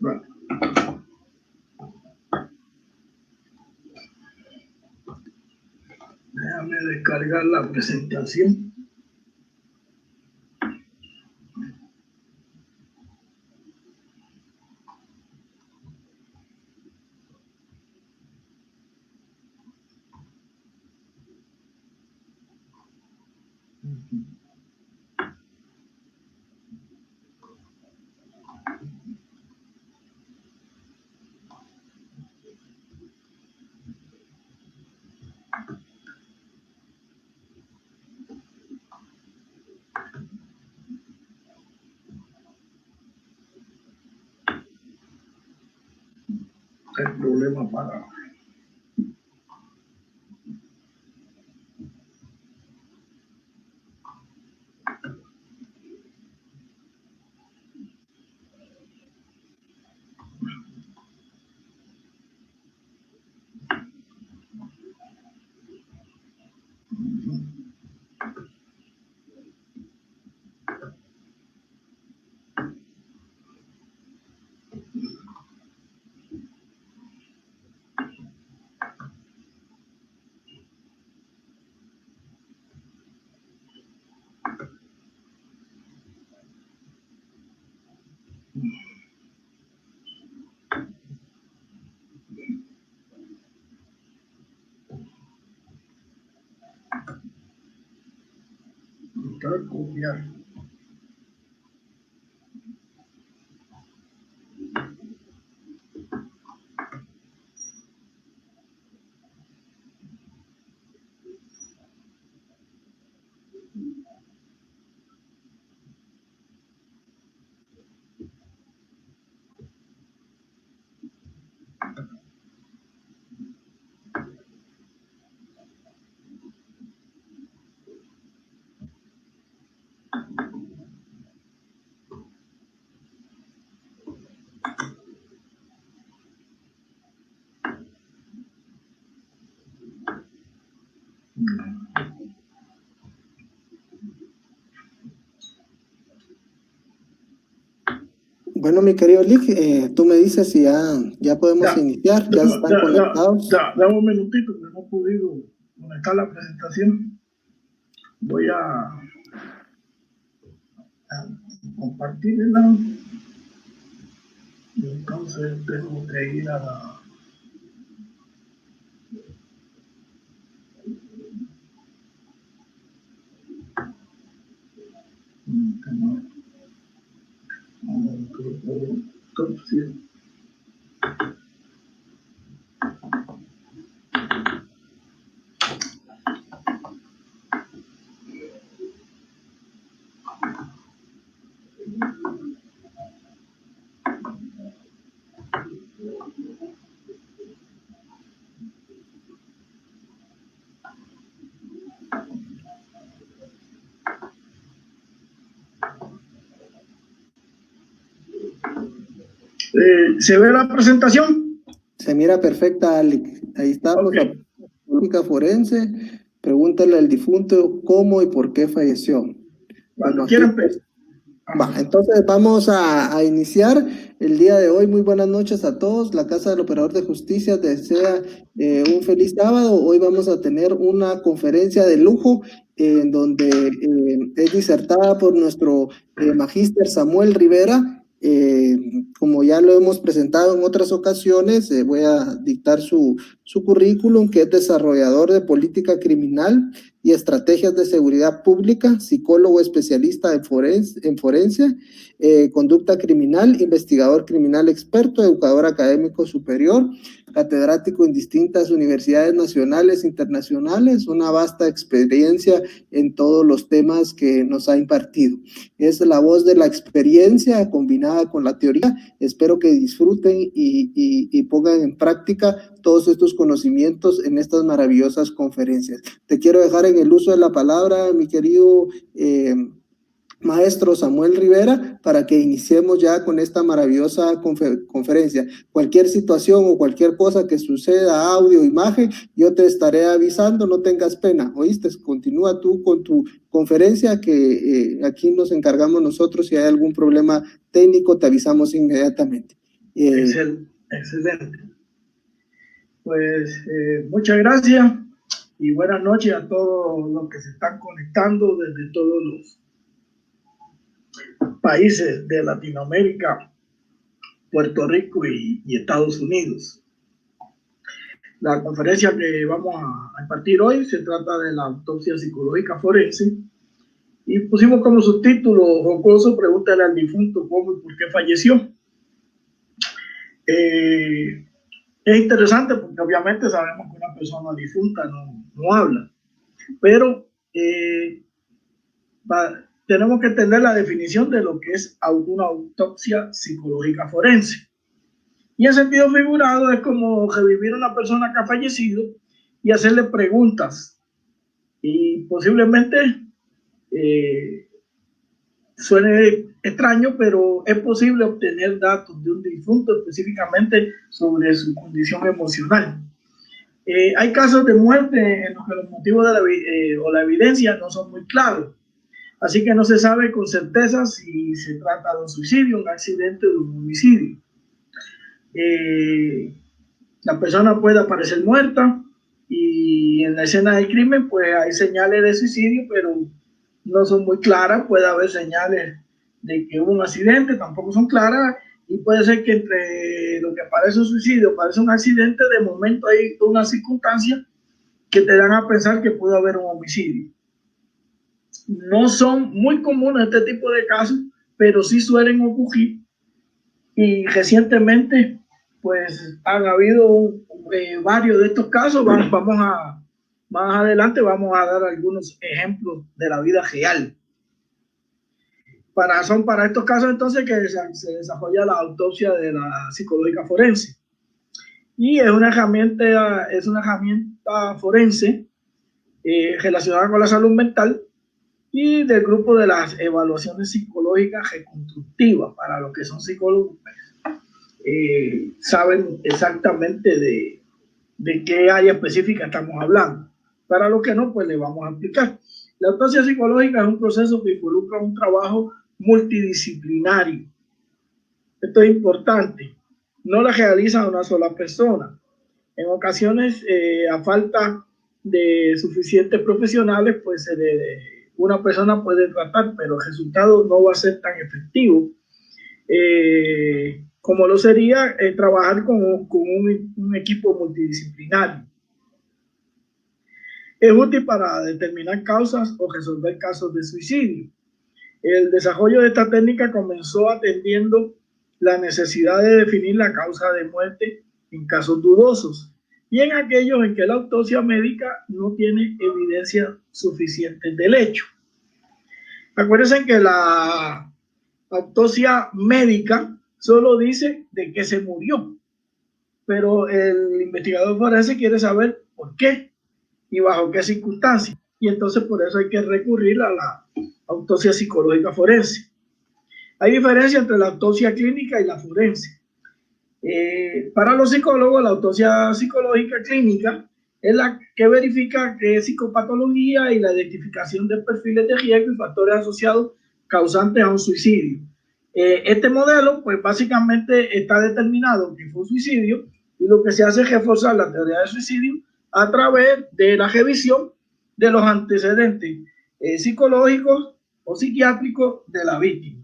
Bueno. Déjame descargar la presentación. El problema para... copiar. Bueno, mi querido Lick, tú me dices si ya podemos iniciar, ya están conectados. Dame un minutito, que no he podido conectar la presentación. Voy a compartirla. Y entonces tengo que ir a la... ¿Se ve la presentación? Se mira perfecta, Alex. Ahí estamos, okay. La política forense. Pregúntale al difunto cómo y por qué falleció. Bueno, entonces vamos a iniciar el día de hoy. Muy buenas noches a todos. La Casa del Operador de Justicia desea un feliz sábado. Hoy vamos a tener una conferencia de lujo en donde es disertada por nuestro magíster Samuel Rivera. Como ya lo hemos presentado en otras ocasiones, voy a dictar su currículum, que es desarrollador de política criminal y estrategias de seguridad pública, psicólogo especialista en forense, conducta criminal, investigador criminal experto, educador académico superior, catedrático en distintas universidades nacionales e internacionales, una vasta experiencia en todos los temas que nos ha impartido. Es la voz de la experiencia combinada con la teoría. Espero que disfruten y pongan en práctica todos estos conocimientos en estas maravillosas conferencias. Te quiero dejar en el uso de la palabra, mi querido maestro Samuel Rivera, para que iniciemos ya con esta maravillosa conferencia. Cualquier situación o cualquier cosa que suceda, audio, imagen, yo te estaré avisando, no tengas pena, ¿oíste? Continúa tú con tu conferencia, que aquí nos encargamos nosotros. Si hay algún problema técnico, te avisamos inmediatamente. Excelente. Pues muchas gracias y buenas noches a todos los que se están conectando desde todos los países de Latinoamérica, Puerto Rico y Estados Unidos. La conferencia que vamos a impartir hoy se trata de la autopsia psicológica forense y pusimos como subtítulo jocoso: pregúntale al difunto cómo y por qué falleció. Es interesante porque obviamente sabemos que una persona difunta no habla, pero tenemos que entender la definición de lo que es una autopsia psicológica forense. Y en sentido figurado es como revivir a una persona que ha fallecido y hacerle preguntas. Y posiblemente suene extraño, pero es posible obtener datos de un difunto específicamente sobre su condición emocional. Hay casos de muerte en los que los motivos de la evidencia no son muy claros, así que no se sabe con certeza si se trata de un suicidio, un accidente o un homicidio. La persona puede aparecer muerta y en la escena del crimen pues hay señales de suicidio, pero no son muy claras. Puede haber señales de que hubo un accidente, tampoco son claras, y puede ser que entre lo que parece un suicidio, parece un accidente, de momento hay una circunstancia que te dan a pensar que pudo haber un homicidio. No son muy comunes este tipo de casos, pero sí suelen ocurrir, y recientemente pues han habido varios de estos casos. Más adelante vamos a dar algunos ejemplos de la vida real. Son para estos casos entonces que se desarrolla la autopsia de la psicológica forense. Y es una herramienta forense relacionada con la salud mental y del grupo de las evaluaciones psicológicas reconstructivas. Para los que son psicólogos, saben exactamente de qué área específica estamos hablando. Para los que no, pues le vamos a explicar. La autopsia psicológica es un proceso que involucra un trabajo multidisciplinario. Esto es importante. No la realiza una sola persona. En ocasiones, a falta de suficientes profesionales, pues una persona puede tratar, pero el resultado no va a ser tan efectivo como lo sería trabajar con un equipo multidisciplinario. Es útil para determinar causas o resolver casos de suicidio. El desarrollo de esta técnica comenzó atendiendo la necesidad de definir la causa de muerte en casos dudosos y en aquellos en que la autopsia médica no tiene evidencia suficiente del hecho. Acuérdense que la autopsia médica solo dice de que se murió, pero el investigador forense quiere saber por qué y bajo qué circunstancias, y entonces por eso hay que recurrir a la autopsia psicológica forense. Hay diferencia entre la autopsia clínica y la forense. Para los psicólogos, la autopsia psicológica clínica es la que verifica qué es psicopatología y la identificación de perfiles de riesgo y factores asociados causantes a un suicidio. Este modelo, pues básicamente está determinado que fue un suicidio, y lo que se hace es reforzar la teoría del suicidio a través de la revisión de los antecedentes psicológicos o psiquiátricos de la víctima.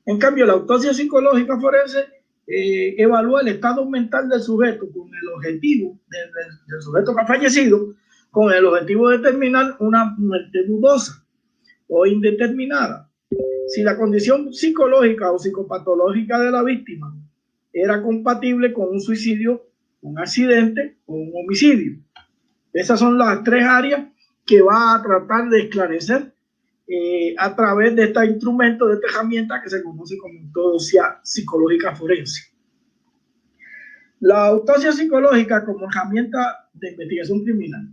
En cambio, la autopsia psicológica forense evalúa el estado mental del sujeto con el objetivo del sujeto que ha fallecido, con el objetivo de determinar una muerte dudosa o indeterminada. Si la condición psicológica o psicopatológica de la víctima era compatible con un suicidio, un accidente o un homicidio. Esas son las tres áreas que va a tratar de esclarecer a través de este instrumento, de esta herramienta que se conoce como autopsia psicológica forense. La autopsia psicológica como herramienta de investigación criminal.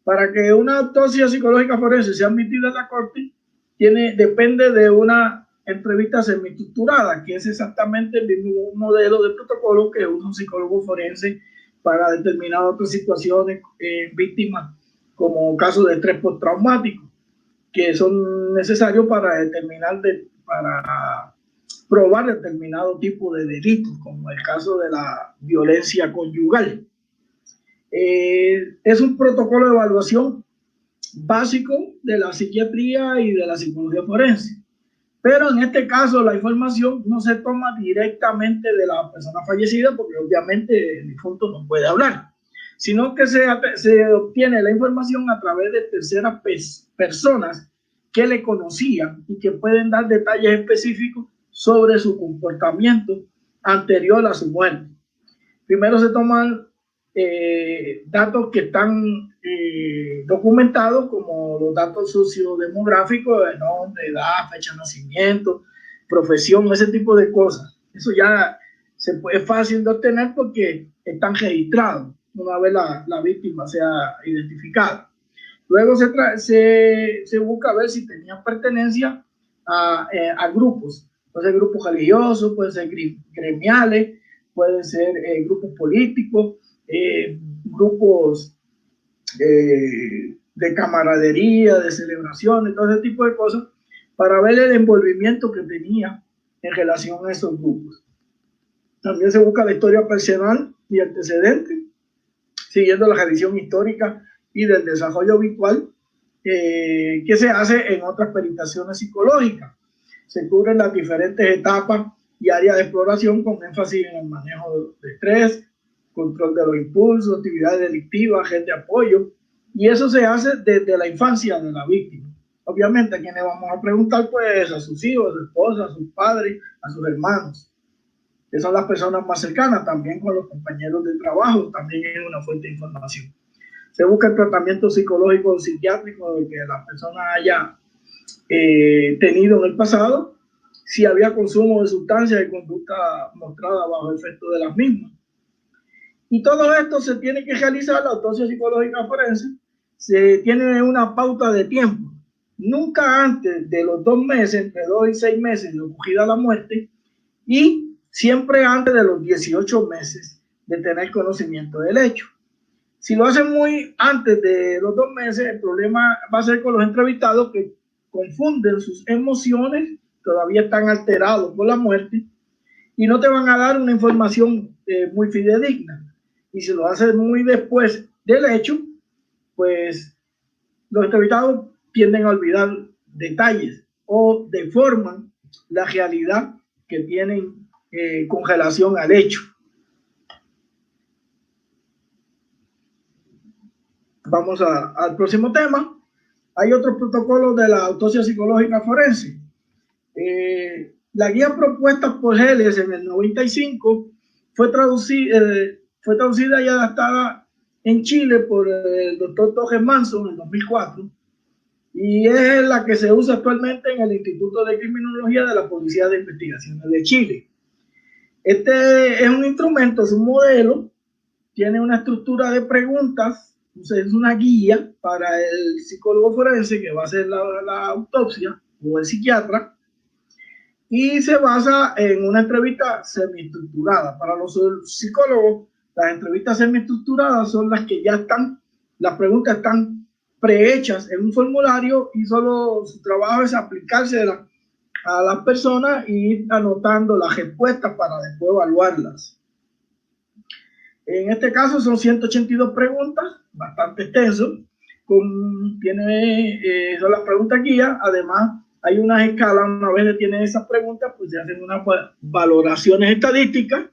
Para que una autopsia psicológica forense sea admitida en la corte, depende de una entrevista semiestructurada, que es exactamente el mismo modelo de protocolo que usa un psicólogo forense para determinar otras situaciones víctimas, como casos de estrés postraumático, que son necesarios para determinar, para probar determinado tipo de delitos, como el caso de la violencia conyugal. Es un protocolo de evaluación básico de la psiquiatría y de la psicología forense. Pero en este caso la información no se toma directamente de la persona fallecida, porque obviamente el difunto no puede hablar, sino que se obtiene la información a través de terceras personas que le conocían y que pueden dar detalles específicos sobre su comportamiento anterior a su muerte. Primero se toman datos que están documentados, como los datos sociodemográficos, de nombre, edad, fecha de nacimiento, profesión, ese tipo de cosas. Eso ya es fácil de obtener porque están registrados una vez la víctima sea identificada. Luego se busca ver si tenían pertenencia a grupos. Puede ser grupos religiosos, pueden ser gremiales, pueden ser grupos políticos, grupos de camaradería, de celebraciones, todo ese tipo de cosas, para ver el envolvimiento que tenía en relación a esos grupos. También se busca la historia personal y antecedentes, siguiendo la revisión histórica y del desarrollo habitual que se hace en otras peritaciones psicológicas. Se cubren las diferentes etapas y áreas de exploración con énfasis en el manejo de estrés, control de los impulsos, actividades delictivas, red de apoyo, y eso se hace desde la infancia de la víctima. Obviamente, ¿a quién le vamos a preguntar? Pues a sus hijos, a su esposa, a sus padres, a sus hermanos, que son las personas más cercanas, también con los compañeros de trabajo, también es una fuente de información. Se busca el tratamiento psicológico o psiquiátrico que la persona haya tenido en el pasado, si había consumo de sustancias y conducta mostrada bajo efecto de las mismas. Y todo esto se tiene que realizar, la autopsia psicológica forense, se tiene una pauta de tiempo. Nunca antes de los 2 meses, entre 2 y 6 meses de ocurrida la muerte, y siempre antes de los 18 meses de tener conocimiento del hecho. Si lo hacen muy antes de los 2 meses, el problema va a ser con los entrevistados que confunden sus emociones, todavía están alterados por la muerte y no te van a dar una información muy fidedigna. Y si lo hacen muy después del hecho, pues los entrevistados tienden a olvidar detalles o deforman la realidad que tienen con relación al hecho. Vamos al próximo tema. Hay otros protocolos de la autopsia psicológica forense. La guía propuesta por Helles en el 95 fue traducida y adaptada en Chile por el doctor Torres Manso en el 2004 y es la que se usa actualmente en el Instituto de Criminología de la Policía de Investigaciones de Chile. Este es un instrumento, es un modelo, tiene una estructura de preguntas, es una guía para el psicólogo forense que va a hacer la autopsia o el psiquiatra, y se basa en una entrevista semiestructurada. Para los psicólogos, las entrevistas semiestructuradas son las que ya están, las preguntas están prehechas en un formulario y solo su trabajo es aplicarse a las personas y ir anotando las respuestas para después evaluarlas. En este caso son 182 preguntas, bastante extenso, son las preguntas guía. Además, hay unas escalas, una vez que tienen esas preguntas, pues se hacen unas valoraciones estadísticas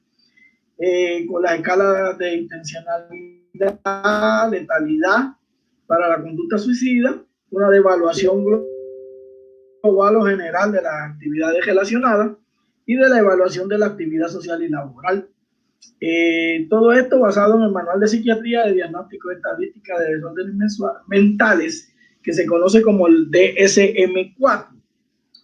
con las escalas de intencionalidad, letalidad para la conducta suicida, una de evaluación global o general de las actividades relacionadas y de la evaluación de la actividad social y laboral. Todo esto basado en el Manual de Psiquiatría de Diagnóstico y Estadística de Desórdenes Mentales, que se conoce como el DSM-4.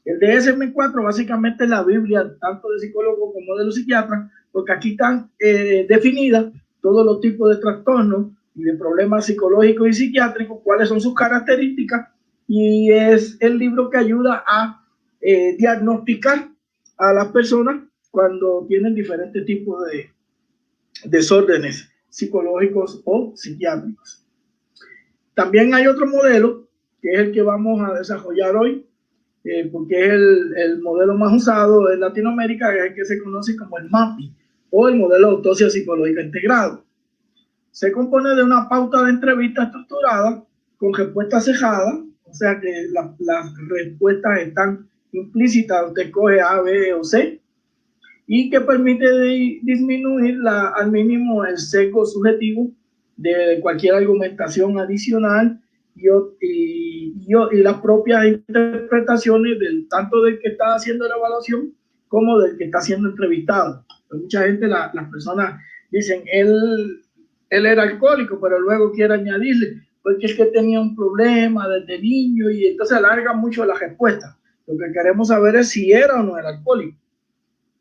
El DSM-4 básicamente es la Biblia tanto de psicólogos como de los psiquiatras, porque aquí están definidas todos los tipos de trastornos y de problemas psicológicos y psiquiátricos, cuáles son sus características, y es el libro que ayuda a diagnosticar a las personas cuando tienen diferentes tipos de desórdenes psicológicos o psiquiátricos. También hay otro modelo, que es el que vamos a desarrollar hoy, porque es el modelo más usado en Latinoamérica, es el que se conoce como el MAPI, o el modelo de autopsia psicológica integrado. Se compone de una pauta de entrevista estructurada con respuestas cejadas, o sea que las respuestas están implícitas, usted coge A, B o C, y que permite disminuir al mínimo el sesgo subjetivo de cualquier argumentación adicional y las propias interpretaciones tanto del que está haciendo la evaluación como del que está siendo entrevistado. Pues mucha gente, las personas dicen, él era alcohólico, pero luego quiere añadirle, porque es que tenía un problema desde niño, y entonces alarga mucho la respuesta. Lo que queremos saber es si era o no era alcohólico.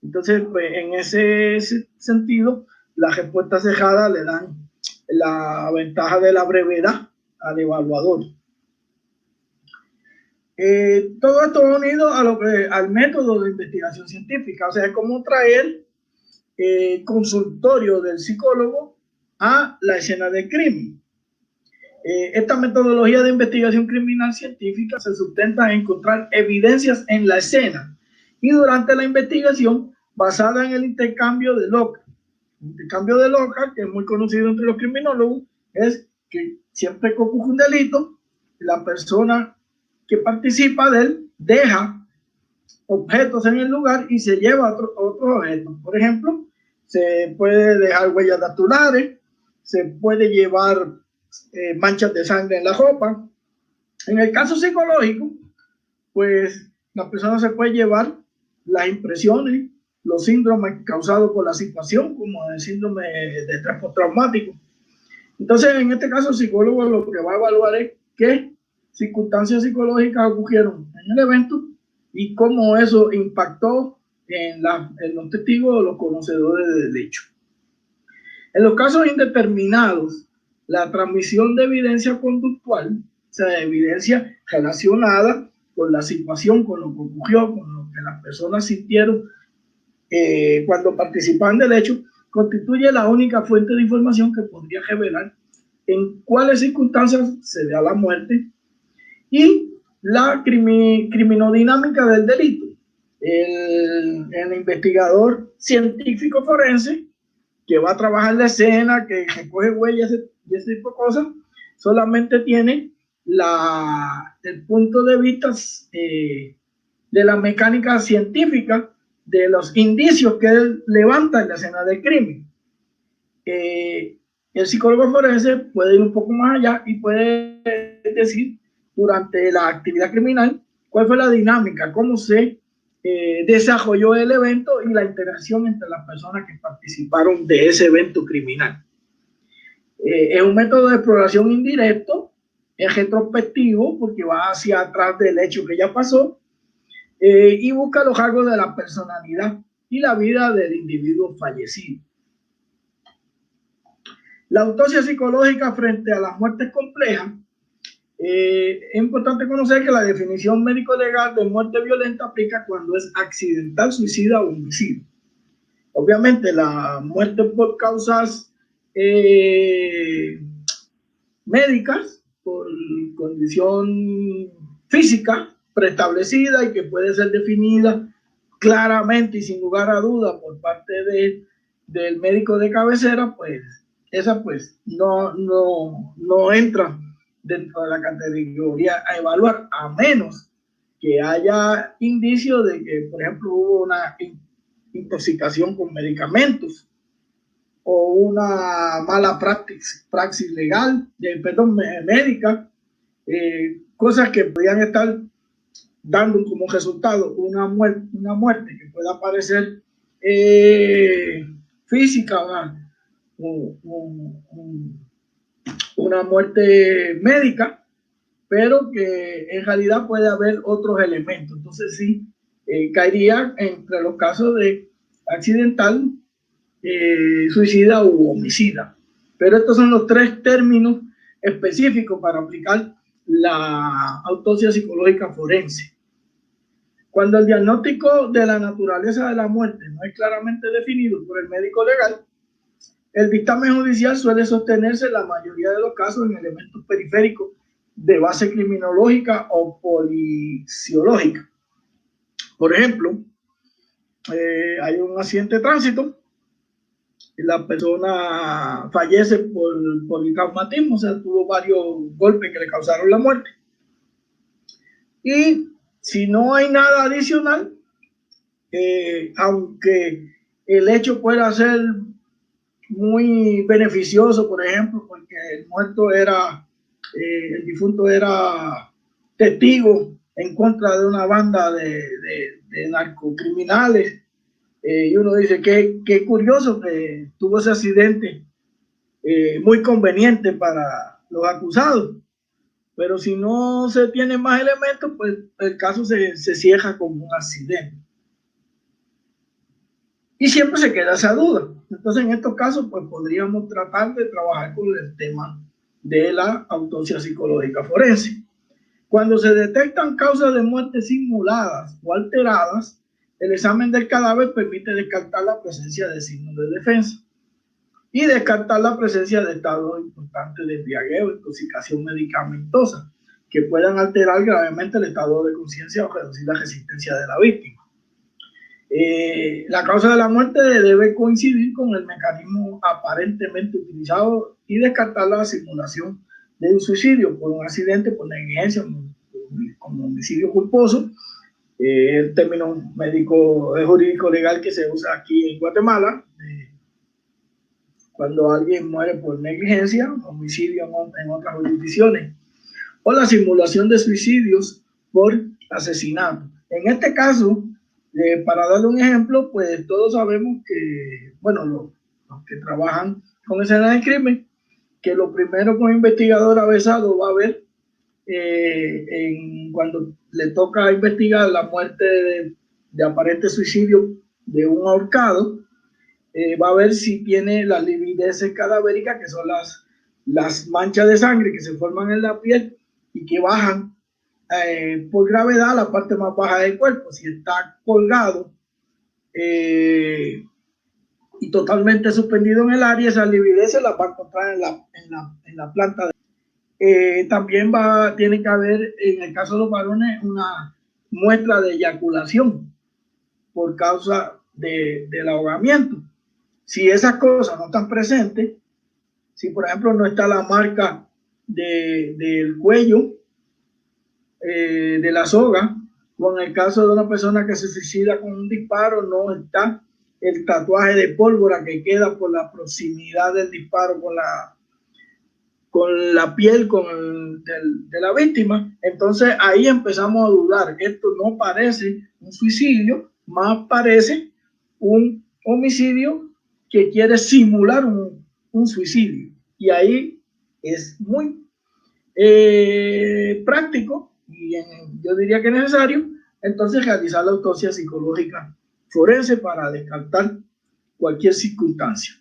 Entonces, pues en ese sentido, las respuestas cejadas le dan la ventaja de la brevedad al evaluador. Todo esto va unido al método de investigación científica, o sea, es como traer consultorio del psicólogo a la escena del crimen. Esta metodología de investigación criminal científica se sustenta en encontrar evidencias en la escena y durante la investigación basada en el intercambio de Locke. El intercambio de Locke, que es muy conocido entre los criminólogos, es que siempre que ocurre un delito, la persona que participa de él deja objetos en el lugar y se lleva otros objetos. Por ejemplo, se puede dejar huellas dactilares, se puede llevar manchas de sangre en la ropa. En el caso psicológico, pues la persona se puede llevar las impresiones, los síndromes causados por la situación, como el síndrome de estrés postraumático. Entonces, en este caso, el psicólogo lo que va a evaluar es qué circunstancias psicológicas ocurrieron en el evento y cómo eso impactó en los testigos o los conocedores del hecho. En los casos indeterminados, la transmisión de evidencia conductual, o sea, de evidencia relacionada con la situación, con lo que ocurrió, con lo que las personas sintieron cuando participan del hecho, constituye la única fuente de información que podría revelar en cuáles circunstancias se da la muerte y la criminodinámica del delito. El investigador científico forense que va a trabajar la escena, que recoge huellas y ese tipo de cosas, solamente tiene el punto de vista de la mecánica científica de los indicios que él levanta en la escena del crimen. El psicólogo forense puede ir un poco más allá y puede decir durante la actividad criminal cuál fue la dinámica, cómo se desarrolló el evento y la interacción entre las personas que participaron de ese evento criminal. Es un método de exploración indirecto, es retrospectivo porque va hacia atrás del hecho que ya pasó y busca los rasgos de la personalidad y la vida del individuo fallecido. La autopsia psicológica frente a las muertes complejas. Es importante conocer que la definición médico-legal de muerte violenta aplica cuando es accidental, suicida o homicidio. Obviamente, la muerte por causas médicas, por condición física preestablecida y que puede ser definida claramente y sin lugar a duda por parte del médico de cabecera, pues esa pues no entra dentro de la categoría a evaluar, a menos que haya indicios de que, por ejemplo, hubo una intoxicación con medicamentos o una mala praxis legal, médica, cosas que podrían estar dando como resultado una muerte que pueda parecer física, una muerte médica, pero que en realidad puede haber otros elementos. Entonces sí, caería entre los casos de accidental, suicida u homicida. Pero estos son los tres términos específicos para aplicar la autopsia psicológica forense. Cuando el diagnóstico de la naturaleza de la muerte no es claramente definido por el médico legal, el dictamen judicial suele sostenerse en la mayoría de los casos en elementos periféricos de base criminológica o policiológica. Por ejemplo, hay un accidente de tránsito, la persona fallece por el traumatismo, o sea, tuvo varios golpes que le causaron la muerte. Y si no hay nada adicional, aunque el hecho pueda ser muy beneficioso, por ejemplo, porque el difunto era testigo en contra de una banda de narcocriminales, y uno dice que curioso que tuvo ese accidente, muy conveniente para los acusados, pero si no se tienen más elementos, pues el caso se cierra como un accidente. Y siempre se queda esa duda. Entonces, en estos casos, pues podríamos tratar de trabajar con el tema de la autopsia psicológica forense. Cuando se detectan causas de muerte simuladas o alteradas, el examen del cadáver permite descartar la presencia de signos de defensa y descartar la presencia de estados importantes de embriaguez o intoxicación medicamentosa que puedan alterar gravemente el estado de conciencia o reducir la resistencia de la víctima. La causa de la muerte debe coincidir con el mecanismo aparentemente utilizado y descartar la simulación de un suicidio por un accidente, por negligencia, como homicidio culposo, el término médico jurídico legal que se usa aquí en Guatemala, cuando alguien muere por negligencia, homicidio en otras jurisdicciones, o la simulación de suicidios por asesinato. En este caso, para darle un ejemplo, pues todos sabemos que, bueno, los que trabajan con escenas de crimen, que lo primero que un investigador avesado va a ver cuando le toca investigar la muerte de aparente suicidio de un ahorcado, va a ver si tiene las livideces cadavéricas, que son las manchas de sangre que se forman en la piel y que bajan por gravedad a la parte más baja del cuerpo. Si está colgado y totalmente suspendido en el área, esas livideces las va a encontrar en la planta. También tiene que haber, en el caso de los varones, una muestra de eyaculación por causa del ahogamiento. Si esas cosas no están presentes, si por ejemplo no está la marca del cuello, de la soga, o en el caso de una persona que se suicida con un disparo, no está el tatuaje de pólvora que queda por la proximidad del disparo con la piel de la víctima, entonces ahí empezamos a dudar. Esto no parece un suicidio, más parece un homicidio que quiere simular un suicidio. Y ahí es muy práctico y yo diría que necesario, entonces realizar la autopsia psicológica forense para descartar cualquier circunstancia.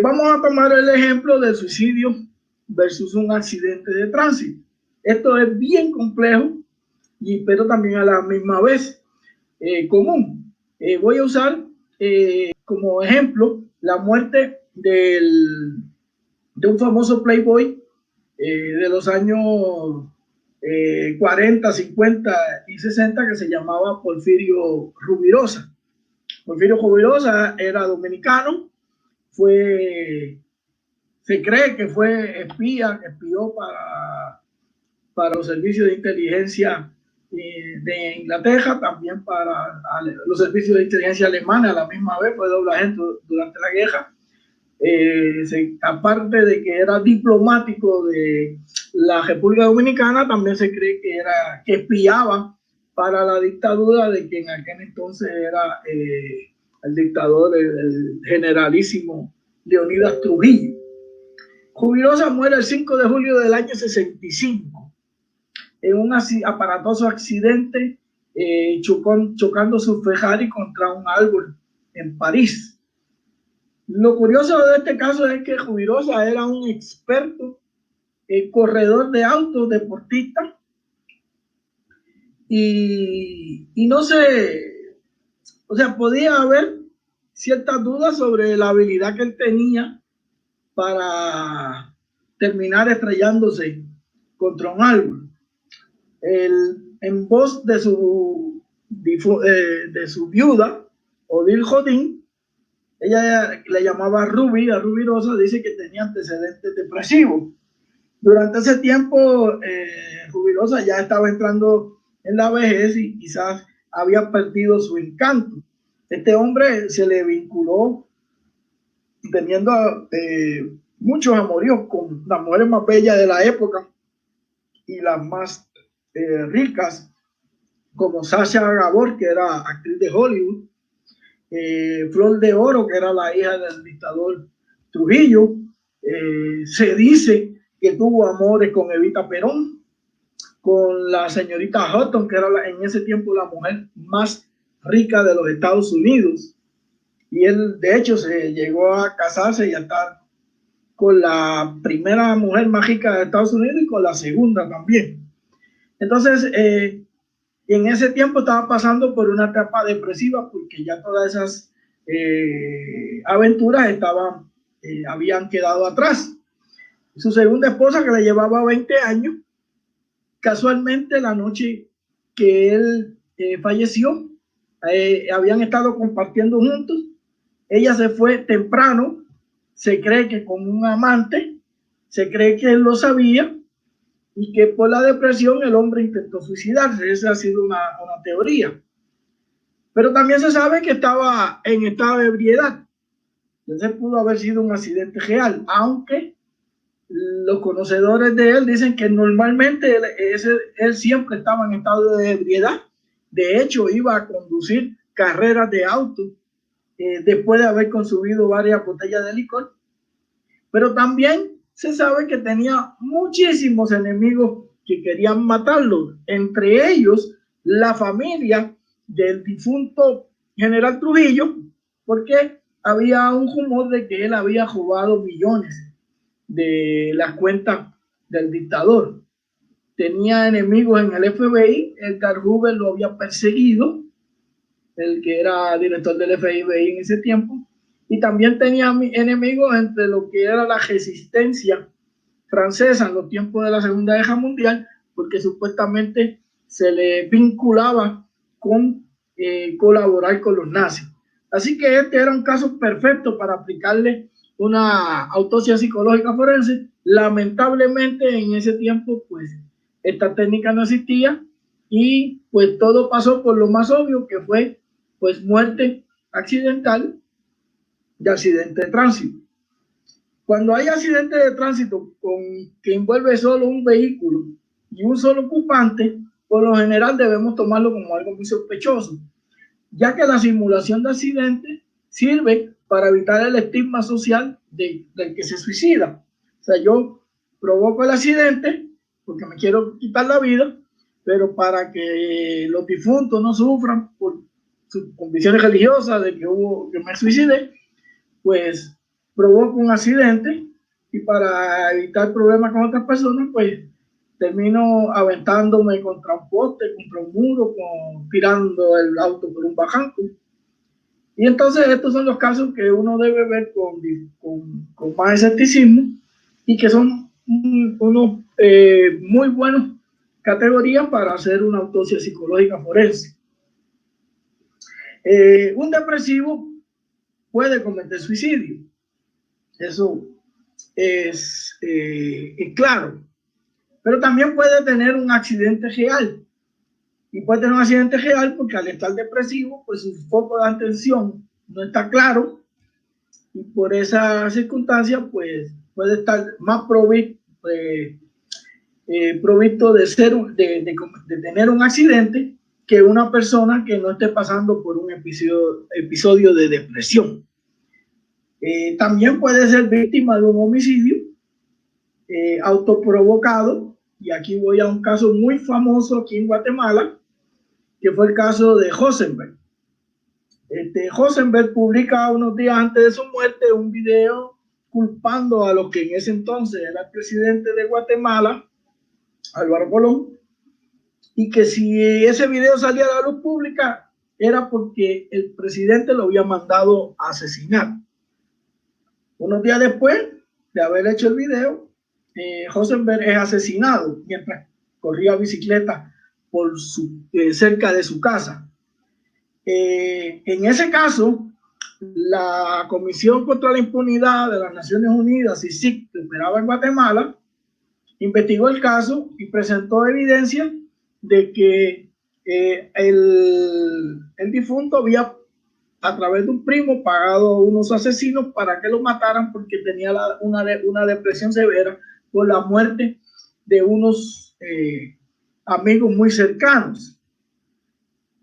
Vamos a tomar el ejemplo del suicidio versus un accidente de tránsito. Esto es bien complejo, pero también a la misma vez común. Voy a usar como ejemplo la muerte de un famoso playboy de los años 40, 50 y 60 que se llamaba Porfirio Rubirosa. Porfirio Rubirosa era dominicano, se cree que fue espió para los servicios de inteligencia de Inglaterra, también para los servicios de inteligencia alemanes, a la misma vez fue doble agente durante la guerra. Aparte de que era diplomático de la República Dominicana, también se cree que espiaba para la dictadura de quien en aquel entonces era el dictador, el generalísimo Leonidas Trujillo. Rubirosa muere el 5 de julio del año 65 en un aparatoso accidente chocando su Ferrari contra un árbol en París. Lo curioso de este caso es que Rubirosa era un experto corredor de autos, deportista, y no sé, o sea, podía haber ciertas dudas sobre la habilidad que él tenía para terminar estrellándose contra un árbol. en voz de su viuda, Odile Jodin. Ella le llamaba Ruby, a Ruby Rosa, dice que tenía antecedentes depresivos. Durante ese tiempo, Ruby Rosa ya estaba entrando en la vejez y quizás había perdido su encanto. Este hombre se le vinculó teniendo muchos amoríos con las mujeres más bellas de la época y las más ricas, como Sasha Gabor, que era actriz de Hollywood, Flor de Oro, que era la hija del dictador Trujillo. Se dice que tuvo amores con Evita Perón, con la señorita Houghton, que era en ese tiempo la mujer más rica de los Estados Unidos. Y él, de hecho, se llegó a casarse y a estar con la primera mujer más rica de Estados Unidos y con la segunda también. Entonces, en ese tiempo estaba pasando por una etapa depresiva porque ya todas esas aventuras habían quedado atrás. Su segunda esposa, que le llevaba 20 años, casualmente la noche que él falleció, habían estado compartiendo juntos. Ella se fue temprano, se cree que con un amante, se cree que él lo sabía y que por la depresión el hombre intentó suicidarse. Esa ha sido una teoría. Pero también se sabe que estaba en estado de ebriedad. Entonces pudo haber sido un accidente real, aunque los conocedores de él dicen que normalmente él siempre estaba en estado de ebriedad. De hecho, iba a conducir carreras de auto después de haber consumido varias botellas de licor. Pero también se sabe que tenía muchísimos enemigos que querían matarlo, entre ellos la familia del difunto general Trujillo, porque había un rumor de que él había robado millones de las cuentas del dictador. Tenía enemigos en el FBI, Edgar Hoover lo había perseguido, el que era director del FBI en ese tiempo, y también tenía enemigos entre lo que era la resistencia francesa en los tiempos de la Segunda Guerra Mundial, porque supuestamente se le vinculaba con colaborar con los nazis. Así que este era un caso perfecto para aplicarle una autopsia psicológica forense. Lamentablemente en ese tiempo pues esta técnica no existía y pues todo pasó por lo más obvio, que fue pues muerte accidental de accidente de tránsito. Cuando hay accidente de tránsito que envuelve solo un vehículo y un solo ocupante, por lo general debemos tomarlo como algo muy sospechoso, ya que la simulación de accidente sirve para evitar el estigma social del que se suicida. O sea, yo provoco el accidente porque me quiero quitar la vida, pero para que los difuntos no sufran por sus condiciones religiosas de que me suicidé, pues provoco un accidente y para evitar problemas con otras personas, pues termino aventándome contra un poste, contra un muro, tirando el auto por un barranco. Y entonces estos son los casos que uno debe ver con más escepticismo y que son unos muy buenas categorías para hacer una autopsia psicológica forense. Un depresivo puede cometer suicidio. Eso es claro. Pero también puede tener un accidente real. Y puede tener un accidente real porque al estar depresivo, pues su foco de atención no está claro. Y por esa circunstancia, pues puede estar más provisto de tener un accidente que una persona que no esté pasando por un episodio de depresión. También puede ser víctima de un homicidio autoprovocado, y aquí voy a un caso muy famoso aquí en Guatemala, que fue el caso de Rosenberg. Rosenberg publica unos días antes de su muerte un video culpando a lo que en ese entonces era el presidente de Guatemala, Álvaro Colón, y que si ese video salía a la luz pública era porque el presidente lo había mandado a asesinar. Unos días después de haber hecho el video, Rosenberg es asesinado mientras corría bicicleta cerca de su casa. En ese caso, la Comisión contra la Impunidad de las Naciones Unidas, CICIG, que operaba en Guatemala, investigó el caso y presentó evidencia de que el difunto había, a través de un primo, pagado a unos asesinos para que lo mataran porque tenía una depresión severa por la muerte de unos amigos muy cercanos.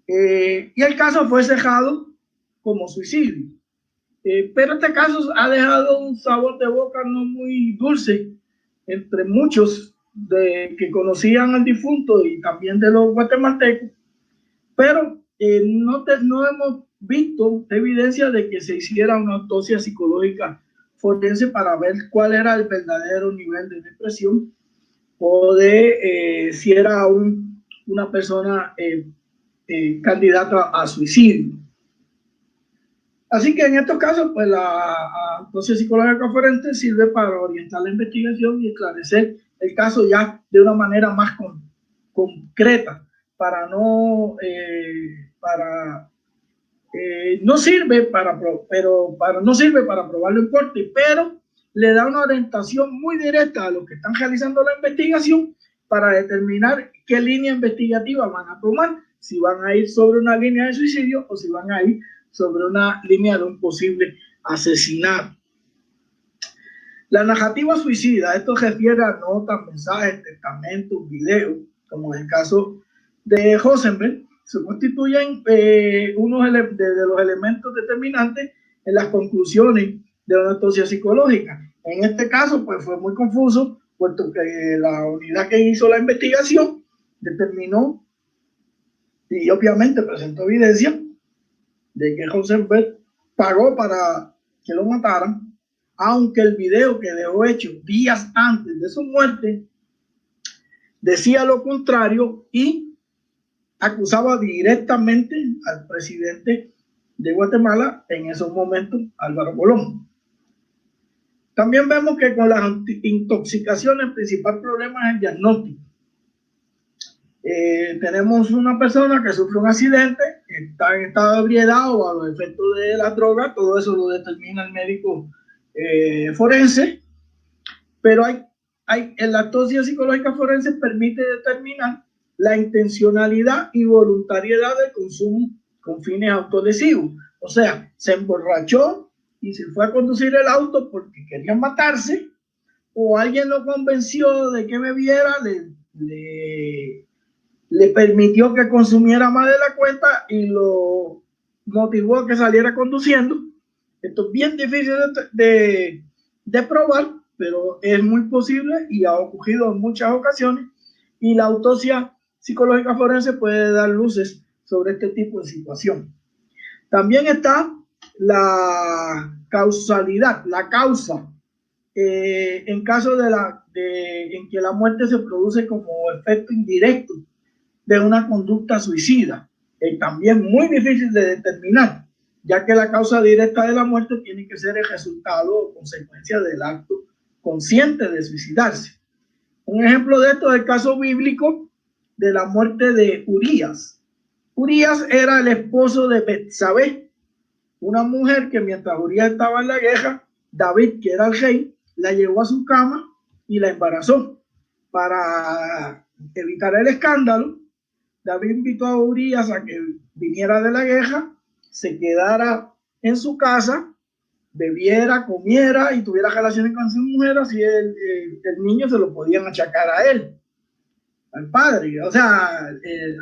Y el caso fue cejado como suicidio. Pero este caso ha dejado un sabor de boca no muy dulce entre muchos que conocían al difunto y también de los guatemaltecos, pero no hemos visto evidencia de que se hiciera una autopsia psicológica forense para ver cuál era el verdadero nivel de depresión o de si era una persona candidata a suicidio. Así que en estos casos, pues la autopsia psicológica forense sirve para orientar la investigación y esclarecer el caso ya de una manera más concreta, no sirve para probarlo en corte, pero le da una orientación muy directa a los que están realizando la investigación para determinar qué línea investigativa van a tomar, si van a ir sobre una línea de suicidio o si van a ir sobre una línea de un posible asesinato. La narrativa suicida, esto refiere a notas, mensajes, testamentos, videos, como en el caso de Rosenberg, se constituyen uno de los elementos determinantes en las conclusiones de una autopsia psicológica. En este caso, pues fue muy confuso, puesto que la unidad que hizo la investigación determinó y obviamente presentó evidencia de que Rosenberg pagó para que lo mataran, aunque el video que dejó hecho días antes de su muerte decía lo contrario y acusaba directamente al presidente de Guatemala en esos momentos, Álvaro Colón. También vemos que con las intoxicaciones el principal problema es el diagnóstico. Tenemos una persona que sufre un accidente, está en estado de ebriedad o a los efectos de la droga, todo eso lo determina el médico forense, pero en la autopsia psicológica forense permite determinar la intencionalidad y voluntariedad del consumo con fines autolesivos. O sea, se emborrachó y se fue a conducir el auto porque quería matarse, o alguien lo convenció de que bebiera, le permitió que consumiera más de la cuenta y lo motivó a que saliera conduciendo. Esto es bien difícil de probar, pero es muy posible y ha ocurrido en muchas ocasiones, y la autopsia psicológica forense puede dar luces sobre este tipo de situación. También está la causalidad, la causa, en caso en que la muerte se produce como efecto indirecto de una conducta suicida. También muy difícil de determinar, ya que la causa directa de la muerte tiene que ser el resultado o consecuencia del acto consciente de suicidarse. Un ejemplo de esto es el caso bíblico de la muerte de Urías. Urías era el esposo de Betsabé, una mujer que mientras Urías estaba en la guerra, David, que era el rey, la llevó a su cama y la embarazó. Para evitar el escándalo, David invitó a Urías a que viniera de la guerra, se quedara en su casa, bebiera, comiera y tuviera relaciones con su mujer, así el niño se lo podían achacar a él, al padre, o sea,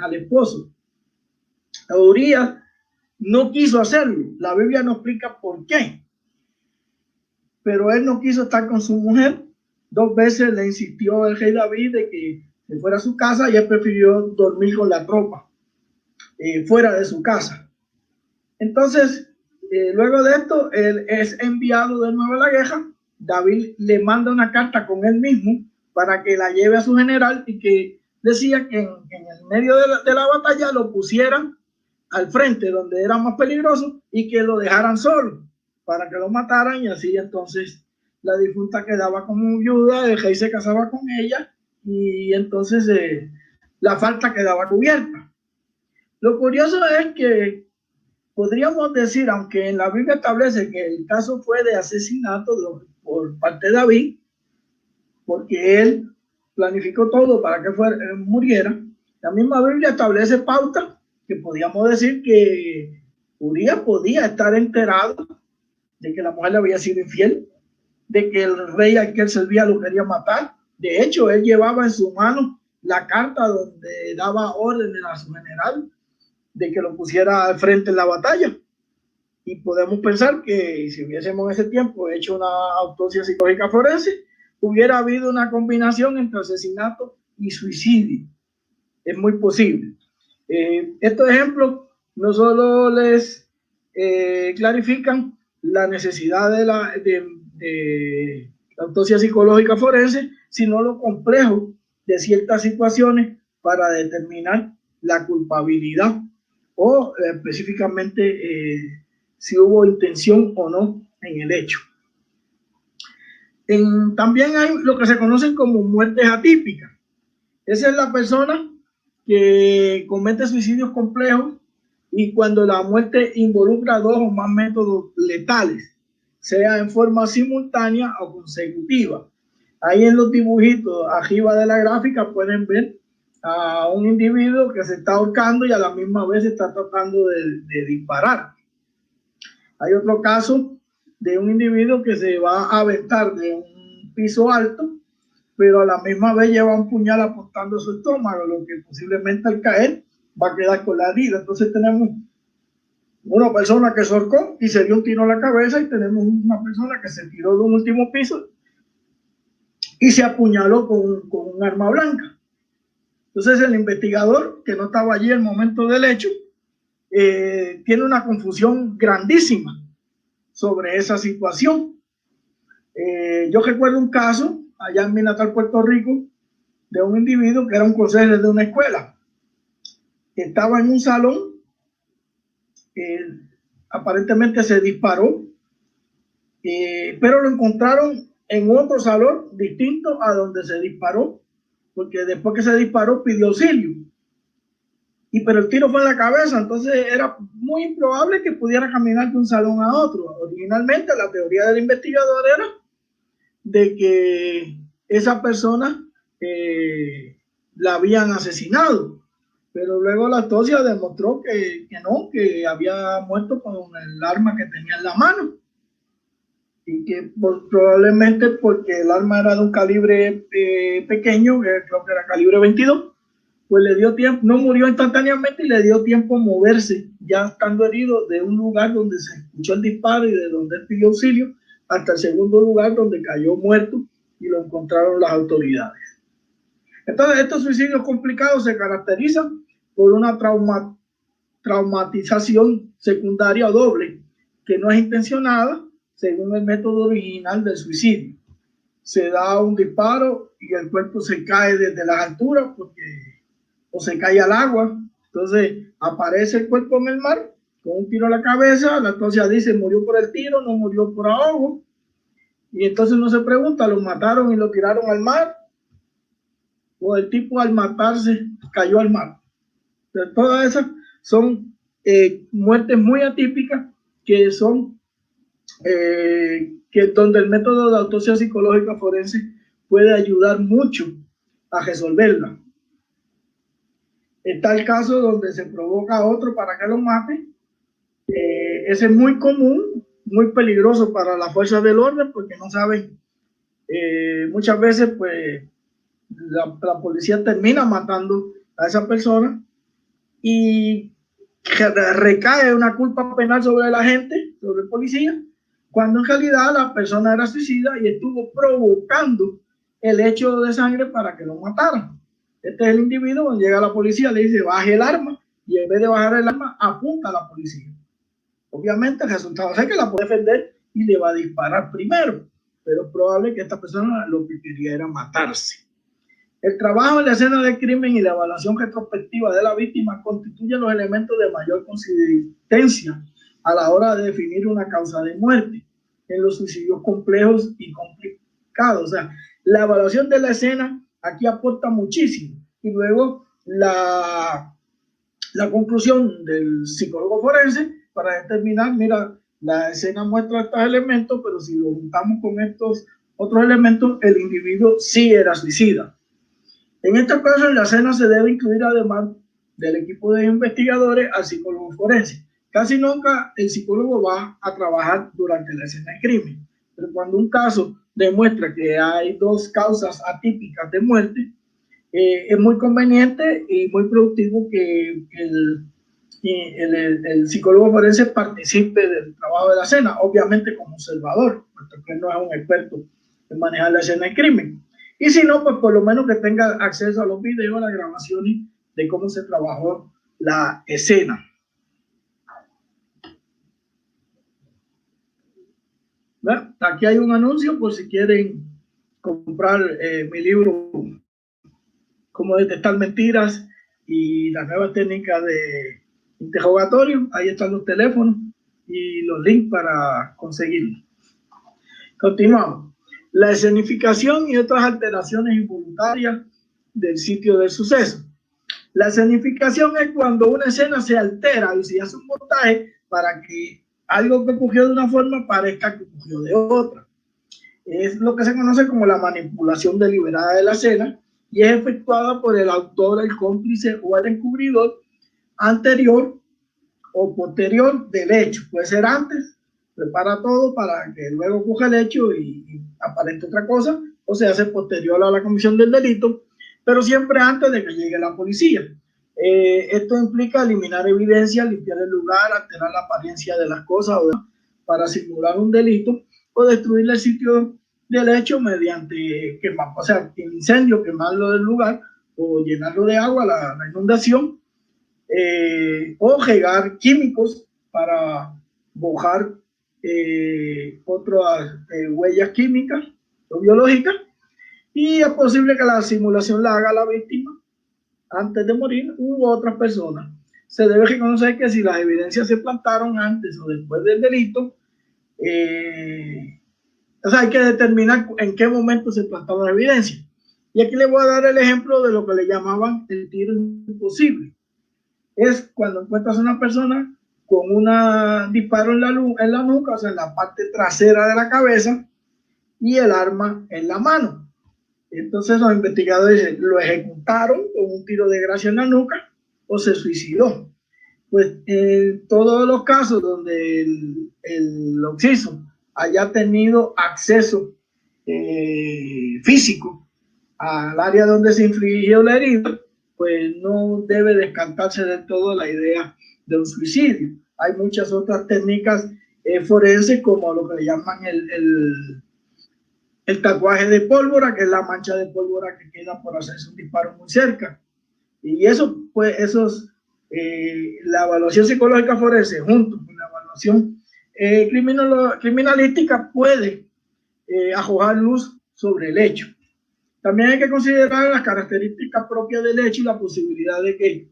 al esposo. Urías no quiso hacerlo, la Biblia no explica por qué, pero él no quiso estar con su mujer. 2 veces le insistió el rey David de que se fuera a su casa y él prefirió dormir con la tropa fuera de su casa. Entonces, luego de esto, él es enviado de nuevo a la guerra. David le manda una carta con él mismo para que la lleve a su general y que decía que en el medio de la batalla lo pusieran al frente donde era más peligroso y que lo dejaran solo para que lo mataran, y así entonces la difunta quedaba como viuda, el rey se casaba con ella y entonces la falta quedaba cubierta. Lo curioso es que podríamos decir, aunque en la Biblia establece que el caso fue de asesinato por parte de David, porque él planificó todo para que muriera, la misma Biblia establece pauta que podríamos decir que Urías podía estar enterado de que la mujer le había sido infiel, de que el rey al que él servía lo quería matar. De hecho, él llevaba en su mano la carta donde daba órdenes a su general de que lo pusiera al frente en la batalla. Y podemos pensar que si hubiésemos en ese tiempo hecho una autopsia psicológica forense, hubiera habido una combinación entre asesinato y suicidio. Es muy posible. Estos ejemplos no solo les clarifican la necesidad de la autopsia psicológica forense, sino lo complejo de ciertas situaciones para determinar la culpabilidad o específicamente si hubo intención o no en el hecho. También hay lo que se conocen como muertes atípicas. Esa es la persona que comete suicidios complejos y cuando la muerte involucra dos o más métodos letales, sea en forma simultánea o consecutiva. Ahí en los dibujitos arriba de la gráfica pueden ver a un individuo que se está ahorcando y a la misma vez está tratando de disparar. Hay otro caso de un individuo que se va a aventar de un piso alto, pero a la misma vez lleva un puñal apuntando su estómago, lo que posiblemente al caer va a quedar con la herida. Entonces tenemos una persona que se ahorcó y se dio un tiro a la cabeza, y tenemos una persona que se tiró de un último piso y se apuñaló con un arma blanca. Entonces el investigador, que no estaba allí en el momento del hecho, tiene una confusión grandísima sobre esa situación. Yo recuerdo un caso allá en mi natal Puerto Rico de un individuo que era un consejero de una escuela. Estaba en un salón, aparentemente se disparó, pero lo encontraron en otro salón distinto a donde se disparó, porque después que se disparó pidió auxilio. Pero el tiro fue en la cabeza, entonces era muy improbable que pudiera caminar de un salón a otro. Originalmente la teoría del investigador era de que esa persona la habían asesinado, pero luego la autopsia demostró que no, que había muerto con el arma que tenía en la mano, y que probablemente porque el arma era de un calibre pequeño, creo que era calibre 22, pues le dio tiempo, no murió instantáneamente y le dio tiempo a moverse, ya estando herido, de un lugar donde se escuchó el disparo y de donde él pidió auxilio hasta el segundo lugar donde cayó muerto y lo encontraron las autoridades. Entonces estos suicidios complicados se caracterizan por una traumatización secundaria o doble que no es intencionada según el método original del suicidio. Se da un disparo y el cuerpo se cae desde las alturas o se cae al agua. Entonces aparece el cuerpo en el mar con un tiro a la cabeza. La autopsia dice murió por el tiro, no murió por ahogo. Y entonces uno se pregunta, ¿lo mataron y lo tiraron al mar? ¿O el tipo al matarse cayó al mar? Entonces, todas esas son muertes muy atípicas que son donde el método de autopsia psicológica forense puede ayudar mucho a resolverla. Está el caso donde se provoca a otro para que lo mate. Ese es muy común, muy peligroso para las fuerzas del orden, porque no saben, muchas veces pues la policía termina matando a esa persona y recae una culpa penal sobre la gente, sobre el policía, cuando en realidad la persona era suicida y estuvo provocando el hecho de sangre para que lo mataran. Este es el individuo, cuando llega la policía le dice baje el arma, y en vez de bajar el arma apunta a la policía. Obviamente el resultado es que la puede defender y le va a disparar primero, pero es probable que esta persona lo que quería era matarse. El trabajo en la escena del crimen y la evaluación retrospectiva de la víctima constituyen los elementos de mayor consistencia a la hora de definir una causa de muerte en los suicidios complejos y complicados. O sea, la evaluación de la escena aquí aporta muchísimo. Y luego la conclusión del psicólogo forense para determinar, mira, la escena muestra estos elementos, pero si lo juntamos con estos otros elementos, el individuo sí era suicida. En este caso, en la escena se debe incluir, además del equipo de investigadores, al psicólogo forense. Casi nunca el psicólogo va a trabajar durante la escena de crimen, pero cuando un caso demuestra que hay dos causas atípicas de muerte, es muy conveniente y muy productivo que el psicólogo forense participe del trabajo de la escena, obviamente como observador, porque no es un experto en manejar la escena de crimen. Y si no, pues por lo menos que tenga acceso a los videos, a las grabaciones de cómo se trabajó la escena. ¿Ve? Aquí hay un anuncio por si quieren comprar mi libro Cómo detectar mentiras y las nuevas técnicas de interrogatorio. Ahí están los teléfonos y los links para conseguirlo. Continuamos. La escenificación y otras alteraciones involuntarias del sitio del suceso. La escenificación es cuando una escena se altera y se hace un montaje para que algo que ocurrió de una forma parezca que ocurrió de otra. Es lo que se conoce como la manipulación deliberada de la escena y es efectuada por el autor, el cómplice o el encubridor anterior o posterior del hecho. Puede ser antes, prepara todo para que luego ocurra el hecho y aparente otra cosa, o se hace posterior a la comisión del delito, pero siempre antes de que llegue la policía. Esto implica eliminar evidencia, limpiar el lugar, alterar la apariencia de las cosas para simular un delito o destruir el sitio del hecho mediante quemar, o sea, incendio, quemarlo del lugar o llenarlo de agua, la inundación, o regar químicos para bojar otras huellas químicas o biológicas, y es posible que la simulación la haga la víctima antes de morir u otras personas. Se debe reconocer que si las evidencias se plantaron antes o después del delito, o sea, hay que determinar en qué momento se plantaron las evidencias. Y aquí le voy a dar el ejemplo de lo que le llamaban el tiro imposible. Es cuando encuentras a una persona con un disparo en la nuca, o sea, en la parte trasera de la cabeza, y el arma en la mano. Entonces los investigadores dicen, ¿lo ejecutaron con un tiro de gracia en la nuca o se suicidó? Pues en todos los casos donde el occiso haya tenido acceso físico al área donde se infligió la herida, pues no debe descartarse del todo la idea de un suicidio. Hay muchas otras técnicas forenses, como lo que le llaman el tatuaje de pólvora, que es la mancha de pólvora que queda por hacerse un disparo muy cerca. Y eso, pues, la evaluación psicológica forense junto con la evaluación criminalística puede arrojar luz sobre el hecho. También hay que considerar las características propias del hecho y la posibilidad de que